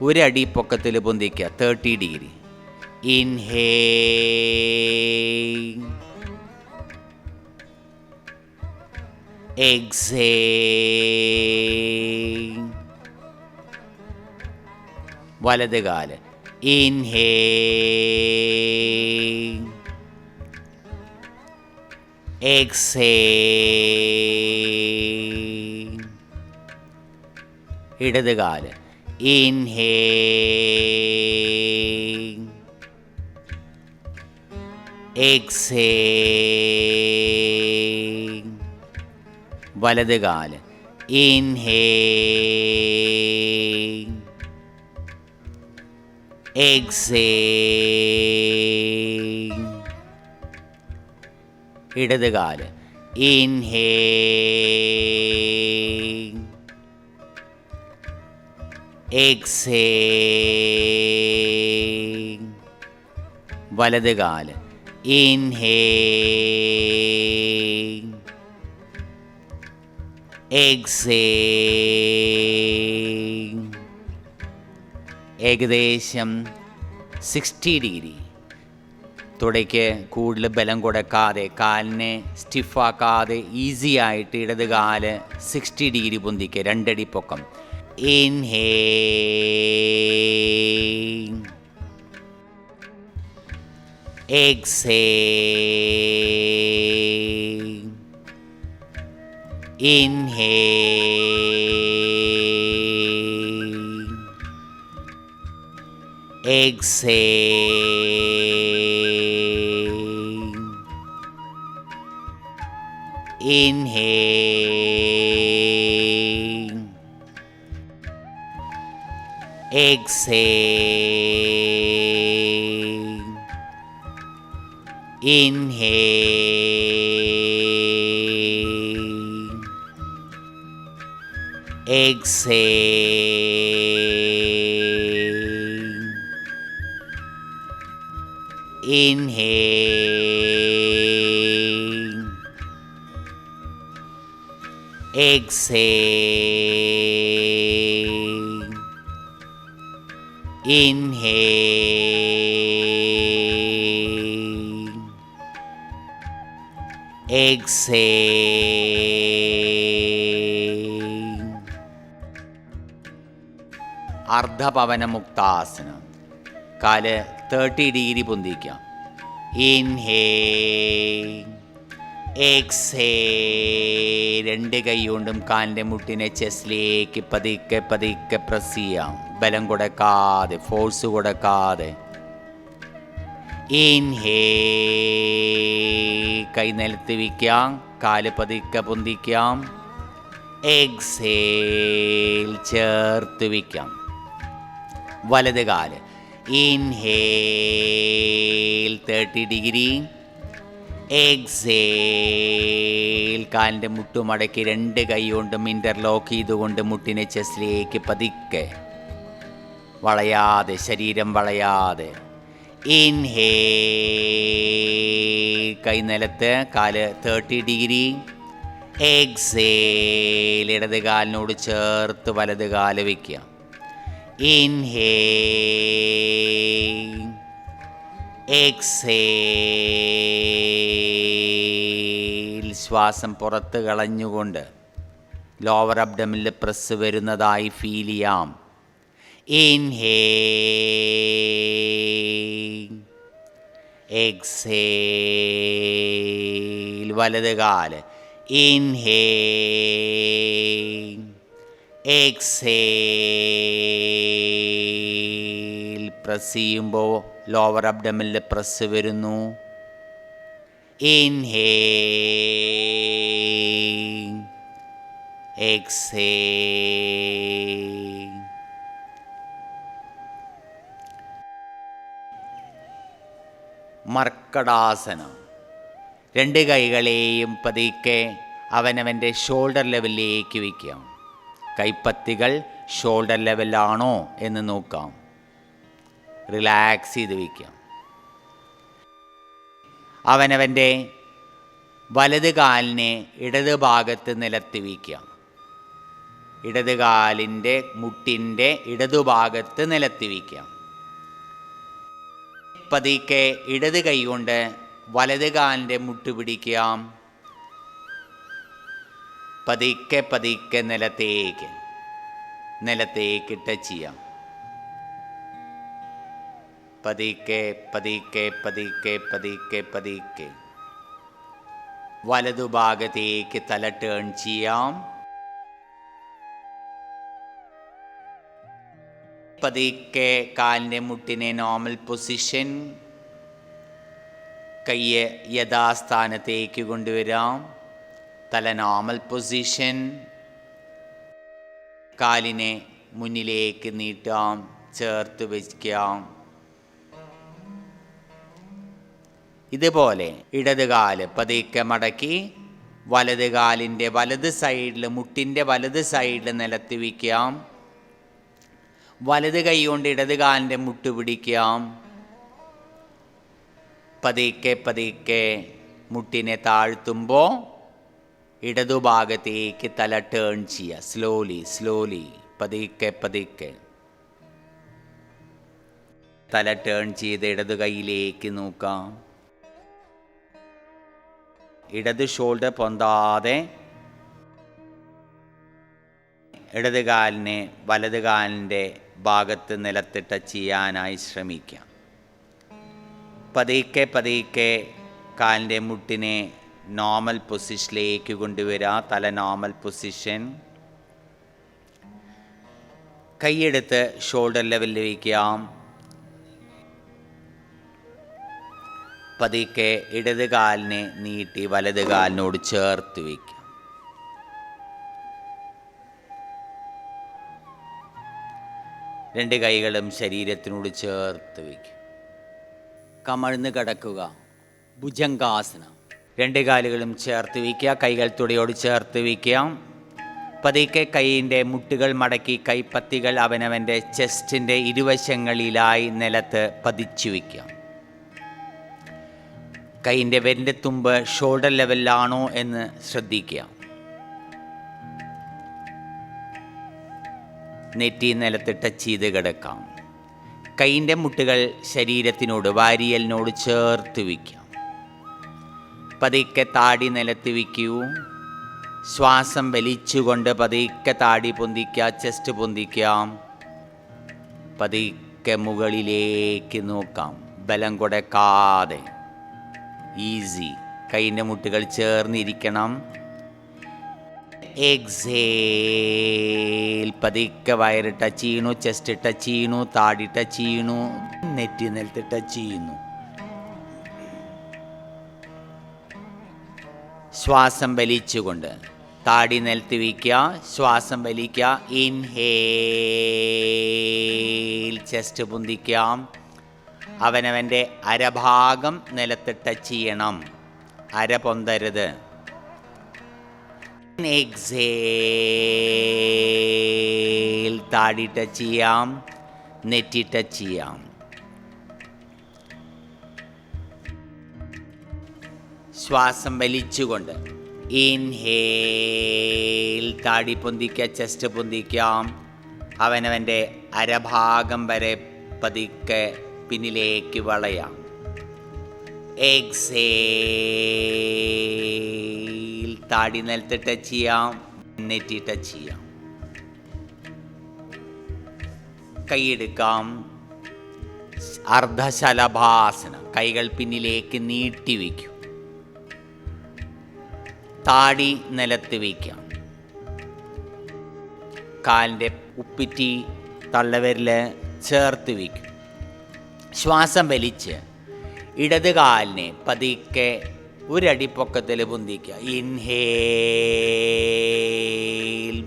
ഒരടി പൊക്കത്തിൽ പൊന്തിക്കുക. 30 ഡിഗ്രി. ഇൻഹേൽ, എക്സേൽ, വലത് കാല്. Inhale, exhale. ഇടത് കാല്. Inhale, exhale. വലത് കാല്. Inhale, exhale. ഇടത് കാല്. Inhale, exhale. വലത് കാല്. Inhale, exhale. ഏകദേശം 60 ഡിഗ്രി. തുടയ്ക്ക് കൂടുതൽ ബലം കൊടുക്കാതെ, കാലിനെ സ്റ്റിഫാക്കാതെ ഈസി ആയിട്ട് ഇടത് കാല് 60 ഡിഗ്രി പൊന്തിക്കുക. 2 അടി പൊക്കം. Inhale, exhale. Inhale, exhale. Inhale, exhale. Inhale, exhale. Inhale, exhale. Inhale, exhale. അർദ്ധപവനമുക്താസനം. കാല് 30 ഡിഗ്രി പൊന്തിക്കാം. Inhale, exhale. 2 കൈ കൊണ്ടും കാലിൻ്റെ മുട്ടിനെ ചെസ്റ്റിലേക്ക് പതുക്കെ പതുക്കെ പ്രസ് ചെയ്യാം. ബലം കൊടുക്കാതെ, ഫോഴ്സ് കൊടുക്കാതെ. ഇൻഹേൽ, കൈ നിലത്ത് വയ്ക്കാം, കാല് പതുക്കെ പൊന്തിക്കാം. എക്സേൽ, ചേർത്ത് വയ്ക്കാം. വലത് കാല്. Inhale, 30 degree. എക്സേൽ, കാലിൻ്റെ മുട്ടുമടക്കി 2 കൈ കൊണ്ടും ഇൻ്റർലോക്ക് ചെയ്തുകൊണ്ട് മുട്ടിനെ ചെസ്റ്റിലേക്ക് പതുക്കെ, വളയാതെ, ശരീരം വളയാതെ. ഇൻഹേൽ, കൈ നിലത്ത്, കാല് 30 ഡിഗ്രി. എക്സേൽ, ഇടത് കാലിനോട് ചേർത്ത് വലത് കാല് വയ്ക്കുക. Inhale, exhale. ശ്വാസം പുറത്ത് കളഞ്ഞുകൊണ്ട് ലോവർ അബ്ഡമിനിൽ പ്രസ് വരുന്നതായി ഫീൽ ചെയ്യാം. Inhale, exhale. വലത് കാല്. Inhale, exhale. പ്രസ് ചെയ്യുമ്പോൾ ലോവർ അബ്ഡമിനിൽ പ്രസ് വരുന്നു. Inhale, exhale. മർക്കടാസനം. 2 കൈകളെയും പതുക്കെ അവനവൻ്റെ ഷോൾഡർ ലെവലിലേക്ക് വയ്ക്കാം. കൈപ്പത്തികൾ ഷോൾഡർ ലെവലാണോ എന്ന് നോക്കാം. റിലാക്സ് ചെയ്ത് വയ്ക്കാം. അവനവൻ്റെ വലത് കാലിനെ ഇടത് ഭാഗത്ത് നിലത്ത് വയ്ക്കാം. ഇടത് കാലിൻ്റെ മുട്ടിൻ്റെ ഇടതുഭാഗത്ത് നിലത്ത് വയ്ക്കാം. പതുക്കെ ഇടത് കൈ കൊണ്ട് വലത് കാലിൻ്റെ മുട്ട് പിടിക്കാം. പതുക്കെ പതുക്കെ നിലത്തേക്ക് ടച്ച് ചെയ്യാം. പതുക്കെ പതുക്കെ പതുക്കെ പതുക്കെ പതുക്കെ വലതുഭാഗത്തേക്ക് തല ടേൺ ചെയ്യാം. പതുക്കെ കാലിൻ്റെ മുട്ടിനെ നോർമൽ പൊസിഷൻ, കയ്യ് യഥാസ്ഥാനത്തേക്ക് കൊണ്ടുവരാം. തല നോർമൽ പൊസിഷൻ, കാലിനെ മുന്നിലേക്ക് നീട്ടാം, ചേർത്ത് വയ്ക്കാം. ഇതുപോലെ ഇടത് കാല് പതുക്കെ മടക്കി വലത് കാലിൻ്റെ വലത് സൈഡിൽ, മുട്ടിൻ്റെ വലത് സൈഡിൽ നിലത്ത് വയ്ക്കാം. വലത് കൈ കൊണ്ട് ഇടത് കാലിൻ്റെ മുട്ട് പിടിക്കാം. പതുക്കെ പതുക്കെ മുട്ടിനെ താഴ്ത്തുമ്പോൾ ഇടതുഭാഗത്തേക്ക് തല ടേൺ ചെയ്യുക. സ്ലോലി സ്ലോലി പതുക്കെ പതുക്കെ തല ടേൺ ചെയ്ത് ഇടതു കൈയിലേക്ക് നോക്കാം. ഇടത് ഷോൾഡർ പൊന്താതെ ഇടത് കാലിനെ വലത് കാലിൻ്റെ ഭാഗത്ത് നിലത്ത് ടച്ച് ചെയ്യാനായി ശ്രമിക്കാം. പതുക്കെ പതുക്കെ കാലിൻ്റെ മുട്ടിനെ നോർമൽ പൊസിഷനിലേക്ക് കൊണ്ടുവരാം. തല നോർമൽ പൊസിഷൻ, കൈയെടുത്ത് ഷോൾഡർ ലെവലിൽ വയ്ക്കാം. പതുക്കെ ഇടത് കാലിനെ നീട്ടി വലത് കാലിനോട് ചേർത്ത് വയ്ക്കാം. രണ്ട് കൈകളും ശരീരത്തിനോട് ചേർത്ത് വയ്ക്കും. കമഴ്ന്ന് കിടക്കുക, ഭുജംഗാസനം. രണ്ട് കാലുകളും ചേർത്ത് വയ്ക്കുക, കൈകൾ തുടയോട് ചേർത്ത് വയ്ക്കാം. പതുക്കെ കൈയിൻ്റെ മുട്ടുകൾ മടക്കി കൈപ്പത്തികൾ അവനവൻ്റെ ചെസ്റ്റിൻ്റെ ഇരുവശങ്ങളിലായി നിലത്ത് പതിച്ചു വയ്ക്കാം. കൈയിൻ്റെ വിരലിൻ്റെ തുമ്പ് ഷോൾഡർ ലെവലിലാണോ എന്ന് ശ്രദ്ധിക്കുക. നെറ്റി നിലത്ത് ടച്ച് ചെയ്ത് കിടക്കാം. കൈയിൻ്റെ മുട്ടുകൾ ശരീരത്തിനോട്, വാരിയലിനോട് ചേർത്ത് വയ്ക്കാം. പതുക്കെ താടി നിലത്ത് വയ്ക്കൂ. ശ്വാസം വലിച്ചുകൊണ്ട് പതുക്കെ താടി പൊന്തിക്കുക, ചെസ്റ്റ് പൊന്തിക്കാം. പതുക്കെ മുകളിലേക്ക് നോക്കാം, ബലം കൊടുക്കാതെ. ഈസി. കൈയിൻ്റെ മുട്ടുകൾ ചേർന്നിരിക്കണം. എക്സേൽ. പതുക്കെ വയറ് ടച്ച് ചെയ്യണു, ചെസ്റ്റ് ടച്ച് ചെയ്യണു, താടി ടച്ച് ചെയ്യണു, നെറ്റി നിലത്ത് ടച്ച് ചെയ്യുന്നു. ശ്വാസം വലിച്ചുകൊണ്ട് താടി നിലത്ത് വയ്ക്കുക, ശ്വാസം വലിക്കുക. ഇൻഹേൽ. ചെസ്റ്റ് പൊന്തിക്കാം. അവനവൻ്റെ അരഭാഗം നിലത്ത് ടച്ച് ചെയ്യണം, അര പൊന്തരുത്. എക്സേൽ. താടി ടച്ച് ചെയ്യാം, നെറ്റി ടച്ച് ചെയ്യാം. ശ്വാസം വലിച്ചുകൊണ്ട് ഇൻഹേൽ. താടി പൊന്തിക്കുക, ചെസ്റ്റ് പൊന്തിക്കാം. അവനവൻ്റെ അരഭാഗം വരെ പതുക്കെ പിന്നിലേക്ക് വളയാം. എക്സേൽ. താടി നിലത്ത് ടച്ച് ചെയ്യാം, നെറ്റി ടച്ച് ചെയ്യാം. കൈയെടുക്കാം. അർദ്ധശലഭാസനം. കൈകൾ പിന്നിലേക്ക് നീട്ടി വയ്ക്കും. താടി നിലത്ത് വയ്ക്കാം. കാലിൻ്റെ ഉപ്പിറ്റി തള്ളവിരൽ ചേർത്ത് വയ്ക്കും. ശ്വാസം വലിച്ച് ഇടത് കാലിനെ പതുക്കെ ഒരടി പൊക്കത്തിൽ പൊന്തിക്കുക. ഇൻഹേൽ.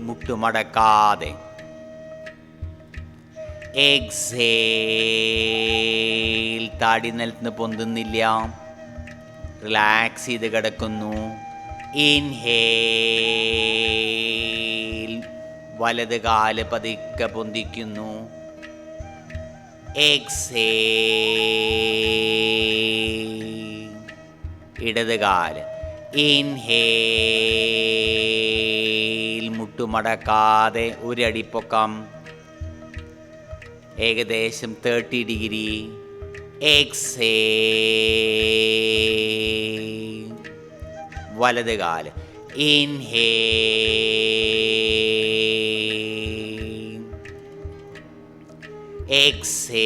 മുട്ടുമടക്കാതെ. എക്സേൽ. താടി നിലത്ത് പൊന്തുന്നില്ല, റിലാക്സ് ചെയ്ത് കിടക്കുന്നു. ഇൻഹേൽ. വലത് കാല് പതുക്കെ പൊന്തിക്കുന്നു. എക്സേൽ. ഇടത് കാല്. ഇൻഹേൽ. മുട്ടുമടക്കാതെ ഒരടി പൊക്കം, ഏകദേശം 30 ഡിഗ്രി. എക്സേൽ. വലത് കാല്. ഇൻഹേൽ. എക്സേൽ.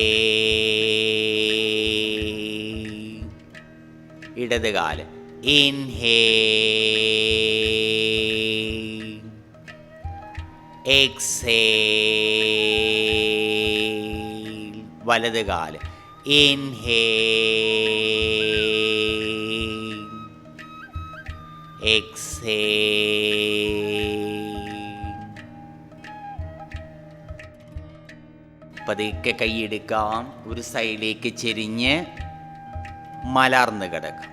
ഇടത് കാല് ഇൻഹേൽ. എക്സേൽ. വലത് കാല് ഇൻഹേൽ. എക്സേൽ. പതുക്കെ കൈയെടുക്കാം. ഒരു സൈഡിലേക്ക് ചെരിഞ്ഞ് മലർന്ന് കിടക്കാം.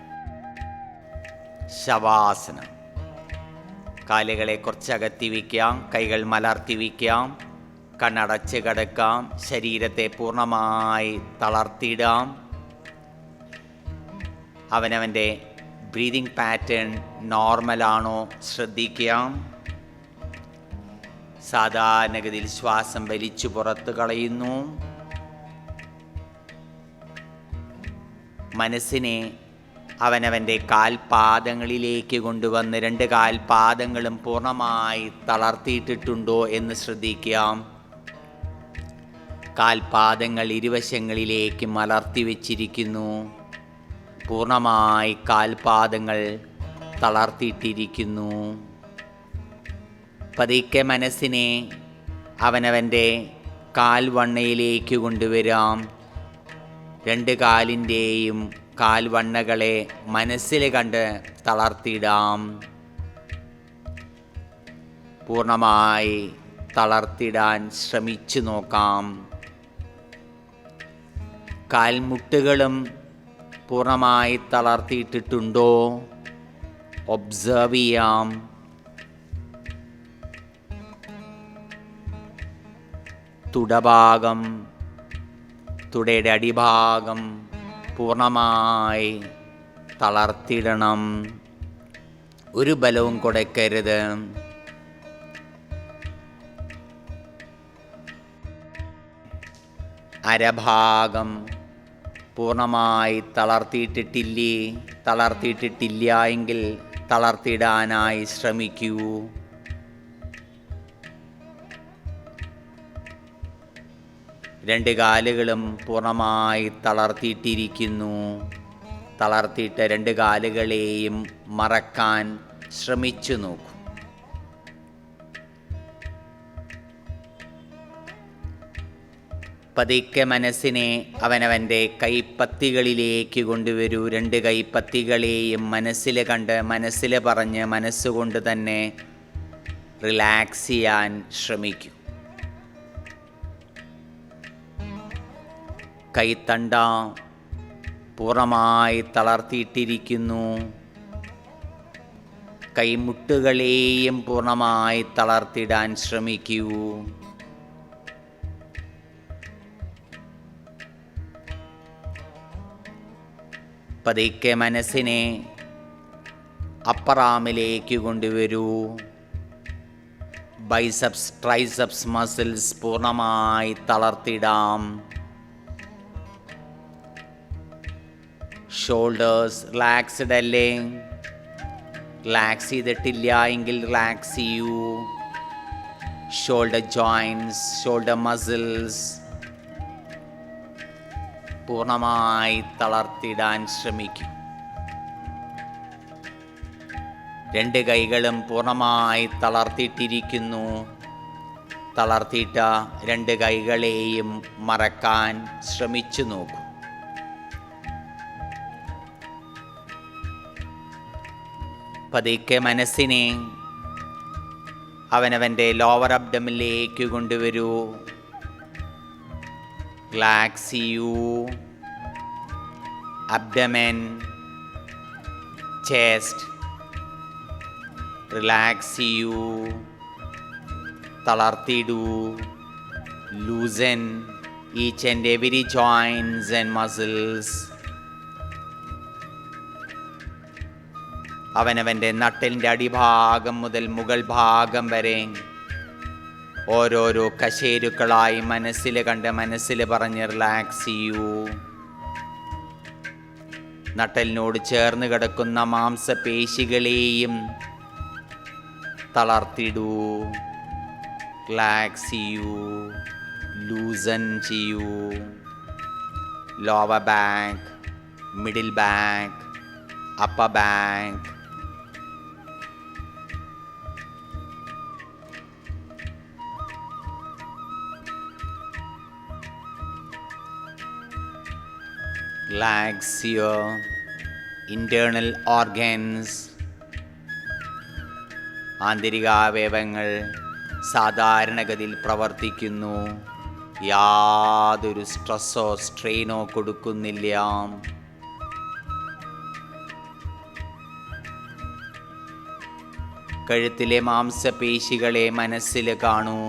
ശവാസനം. കാലുകളെ കുറച്ചകത്തി വയ്ക്കാം, കൈകൾ മലർത്തി വയ്ക്കാം, കണ്ണടച്ച് കിടക്കാം, ശരീരത്തെ പൂർണ്ണമായി തളർത്തിയിടാം. അവനവൻ്റെ ബ്രീതിങ് പാറ്റേൺ നോർമലാണോ ശ്രദ്ധിക്കാം. സാധാരണഗതിയിൽ ശ്വാസം വലിച്ചു പുറത്ത് കളയുന്നു. മനസ്സിനെ അവനവൻ്റെ കാൽപാദങ്ങളിലേക്ക് കൊണ്ടുവന്ന് 2 കാൽപാദങ്ങളും പൂർണ്ണമായി തളർത്തിയിട്ടിട്ടുണ്ടോ എന്ന് ശ്രദ്ധിക്കാം. കാൽപാദങ്ങൾ ഇരുവശങ്ങളിലേക്ക് മലർത്തി വച്ചിരിക്കുന്നു. പൂർണ്ണമായി കാൽപാദങ്ങൾ തളർത്തിയിട്ടിരിക്കുന്നു. പതുക്കെ മനസ്സിനെ അവനവൻ്റെ കാൽവണ്ണയിലേക്ക് കൊണ്ടുവരാം. 2 കാലിൻ്റെയും കാൽവണ്ണകളെ മനസ്സിൽ കണ്ട് തളർത്തിയിടാം. പൂർണ്ണമായി തളർത്തിടാൻ ശ്രമിച്ചു നോക്കാം. കാൽമുട്ടുകളും പൂർണ്ണമായി തളർത്തിയിട്ടിട്ടുണ്ടോ ഒബ്സർവ് ചെയ്യാം. തുടഭാഗം, തുടയുടെ അടിഭാഗം പൂർണ്ണമായി തളർത്തിടണം. ഒരു ബലവും കൊടുക്കരുത്. അരഭാഗം പൂർണ്ണമായി തളർത്തിയിട്ടിട്ടില്ല എങ്കിൽ തളർത്തിടാനായി ശ്രമിക്കൂ. രണ്ട് കാലുകളും പൂർണ്ണമായി തളർത്തിയിട്ടിരിക്കുന്നു. തളർത്തിയിട്ട 2 കാലുകളെയും മറക്കാൻ ശ്രമിച്ചു നോക്കൂ. പതുക്കെ മനസ്സിനെ അവനവൻ്റെ കൈപ്പത്തികളിലേക്ക് കൊണ്ടുവരൂ. 2 കൈപ്പത്തികളെയും മനസ്സിൽ കണ്ട്, മനസ്സിൽ പറഞ്ഞ്, മനസ്സുകൊണ്ട് തന്നെ റിലാക്സ് ചെയ്യാൻ ശ്രമിക്കൂ. കൈത്തണ്ട പൂർണ്ണമായി തളർത്തിയിട്ടിരിക്കുന്നു. കൈമുട്ടുകളെയും പൂർണ്ണമായി തളർത്തിടാൻ ശ്രമിക്കൂ. പതുക്കെ മനസ്സിനെ അപ്പർ ആമിലേക്ക് കൊണ്ടുവരൂ. ബൈസെപ്സ്, ട്രൈസെപ്സ് മസിൽസ് പൂർണ്ണമായി തളർത്തിടാം. ഷോൾഡേഴ്സ് റിലാക്സ്ഡ് അല്ലേ? റിലാക്സ് ചെയ്തിട്ടില്ല എങ്കിൽ റിലാക്സ് ചെയ്യൂ. ഷോൾഡർ ജോയിൻറ്റ്സ്, ഷോൾഡർ മസിൽസ് പൂർണ്ണമായി തളർത്തിടാൻ ശ്രമിക്കും. 2 കൈകളും പൂർണ്ണമായി തളർത്തിയിട്ടിരിക്കുന്നു. തളർത്തിയിട്ട 2 കൈകളെയും മറക്കാൻ ശ്രമിച്ചു നോക്കൂ. പതുക്കെ മനസ്സിനെ അവനവൻ്റെ ലോവർ അബ്ഡമിലേക്ക് കൊണ്ടുവരൂ. റിലാക്സ് ചെയ്യൂ. അബ്ഡമൻ, ചെസ്റ്റ് റിലാക്സ് ചെയ്യൂ. തളർത്തിയിടൂ. Loosen each and every joints and muscles. അവനവൻ്റെ നട്ടലിൻ്റെ അടിഭാഗം മുതൽ മുകൾ ഭാഗം വരെ ഓരോരോ കശേരുക്കളായി മനസ്സിൽ കണ്ട്, മനസ്സിൽ പറഞ്ഞ് റിലാക്സ് ചെയ്യൂ. നട്ടലിനോട് ചേർന്ന് കിടക്കുന്ന മാംസപേശികളെയും തളർത്തിടൂ. റിലാക്സ് ചെയ്യൂ. ലൂസൻ ചെയ്യൂ. Lower back, middle back, upper back. Relax your internal organs. ആന്തരികാവയവങ്ങൾ സാധാരണഗതിയിൽ പ്രവർത്തിക്കുന്നു. യാതൊരു സ്ട്രെസ്സോ സ്ട്രെയിനോ കൊടുക്കുന്നില്ല. കഴുത്തിലെ മാംസപേശികളെ മനസ്സിൽ കാണൂ.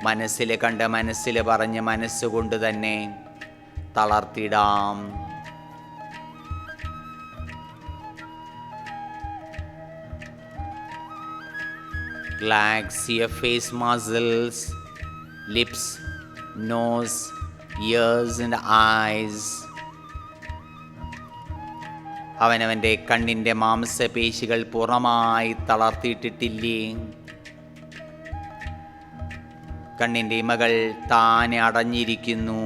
മനസ്സിൽ കണ്ട് മനസ്സിൽ പറഞ്ഞ് മനസ്സുകൊണ്ട് തന്നെ തളർത്തിടാം. Relax your face muscles, lips, nose, ears and eyes. അവനവൻ്റെ കണ്ണിൻ്റെ മാംസപേശികൾ പൂർണ്ണമായി തളർത്തിയിട്ടിട്ടില്ലേ? കണ്ണിൻ്റെ ഇമകൾ താനെ അടഞ്ഞിരിക്കുന്നു.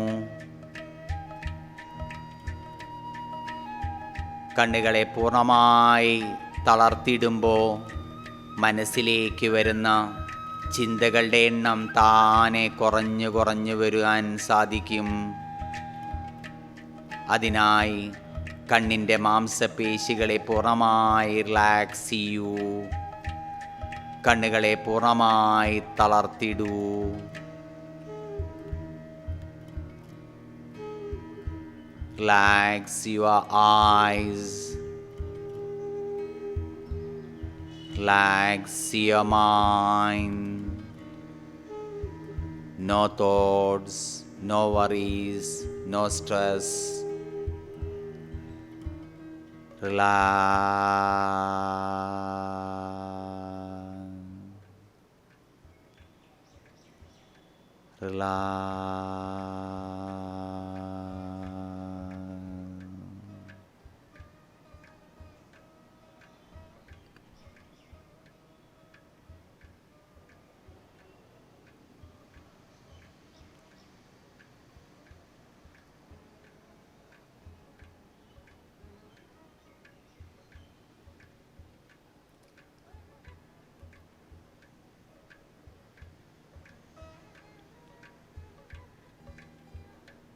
കണ്ണുകളെ പൂർണ്ണമായി തളർത്തിയിടുമ്പോൾ മനസ്സിലേക്ക് വരുന്ന ചിന്തകളുടെ എണ്ണം താനെ കുറഞ്ഞു കുറഞ്ഞു വരുവാൻ സാധിക്കും. അതിനായി കണ്ണിൻ്റെ മാംസപേശികളെ പൂർണ്ണമായി റിലാക്സ് ചെയ്യൂ. കണ്ണുകളെ പൂർണ്ണമായി തളർത്തിടൂ. Relax your eyes. Relax your mind. No thoughts, no worries, no stress. Relax.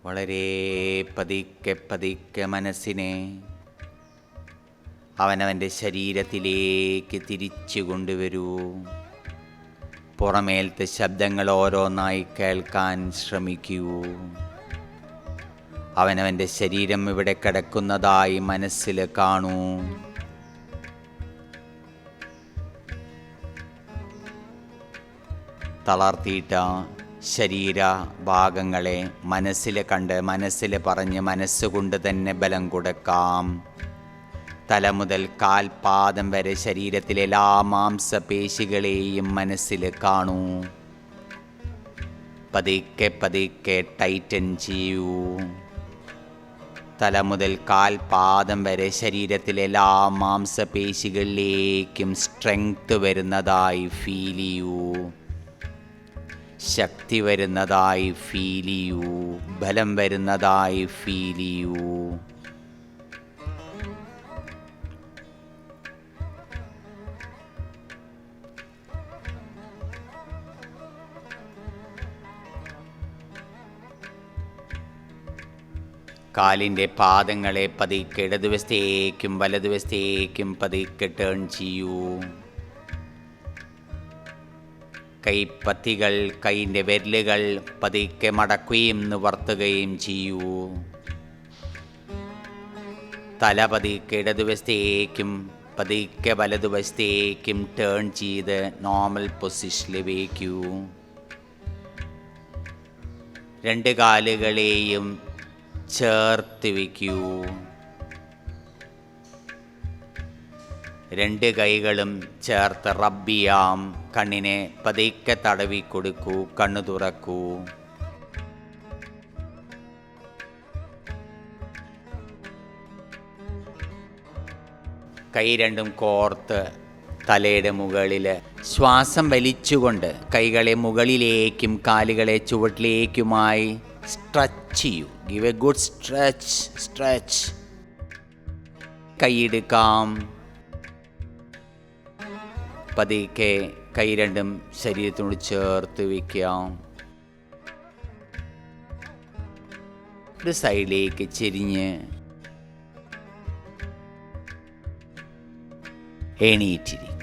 വളരെ പതുക്കെ പതുക്കെ മനസ്സിനെ അവനവൻ്റെ ശരീരത്തിലേക്ക് തിരിച്ചു കൊണ്ടുവരൂ. പുറമേലത്തെ ശബ്ദങ്ങൾ ഓരോന്നായി കേൾക്കാൻ ശ്രമിക്കൂ. അവനവൻ്റെ ശരീരം ഇവിടെ കിടക്കുന്നതായി മനസ്സിൽ കാണൂ. തളർത്തിയിട്ട ശരീരഭാഗങ്ങളെ മനസ്സിൽ കണ്ട് മനസ്സിൽ പറഞ്ഞ് മനസ്സുകൊണ്ട് തന്നെ ബലം കൊടുക്കാം. തല മുതൽ കാൽപാദം വരെ ശരീരത്തിലെ എല്ലാ മാംസപേശികളെയും മനസ്സിൽ കാണൂ. പതുക്കെ പതുക്കെ ടൈറ്റൻ ചെയ്യൂ. തല മുതൽ കാൽപാദം വരെ ശരീരത്തിലെ എല്ലാ മാംസപേശികളിലേക്കും സ്ട്രെങ്ത് വരുന്നതായി ഫീൽ ചെയ്യൂ. ശക്തി വരുന്നതായി ഫീൽ ചെയ്യൂ. ബലം വരുന്നതായി ഫീൽ ചെയ്യൂ. കാലിൻ്റെ പാദങ്ങളെ പതുക്കെ ഇടതുവശത്തേക്കും വലതുവശത്തേക്കും പതുക്കെ ടേൺ ചെയ്യൂ. കൈപ്പത്തികൾ, കൈയിൻ്റെ വിരലുകൾ പതുക്കെ മടക്കുകയും നിവർത്തുകയും ചെയ്യൂ. തല പതുക്കെ ഇടതുവശത്തേക്കും പതുക്കെ വലതുവശത്തേക്കും ടേൺ ചെയ്ത് നോർമൽ പൊസിഷനിൽ വയ്ക്കൂ. രണ്ട് കാലുകളെയും ചേർത്ത് വയ്ക്കൂ. രണ്ട് കൈകളും ചേർത്ത് റബ്ബ് ചെയ്യാം. കണ്ണിനെ പതുക്കെ തടവി കൊടുക്കൂ. കണ്ണു തുറക്കൂ. കൈ രണ്ടും കോർത്ത് തലയുടെ മുകളിൽ ശ്വാസം വലിച്ചുകൊണ്ട് കൈകളെ മുകളിലേക്കും കാലുകളെ ചുവട്ടിലേക്കുമായി സ്ട്രെച്ച് ചെയ്യൂ. Give a good stretch. കൈയെടുക്കാം. പതുക്കെ കൈ രണ്ടും ശരീരത്തിനോട് ചേർത്ത് വയ്ക്കാം. ഒരു സൈഡിലേക്ക് ചെരിഞ്ഞ് എണീറ്റിരിക്കും.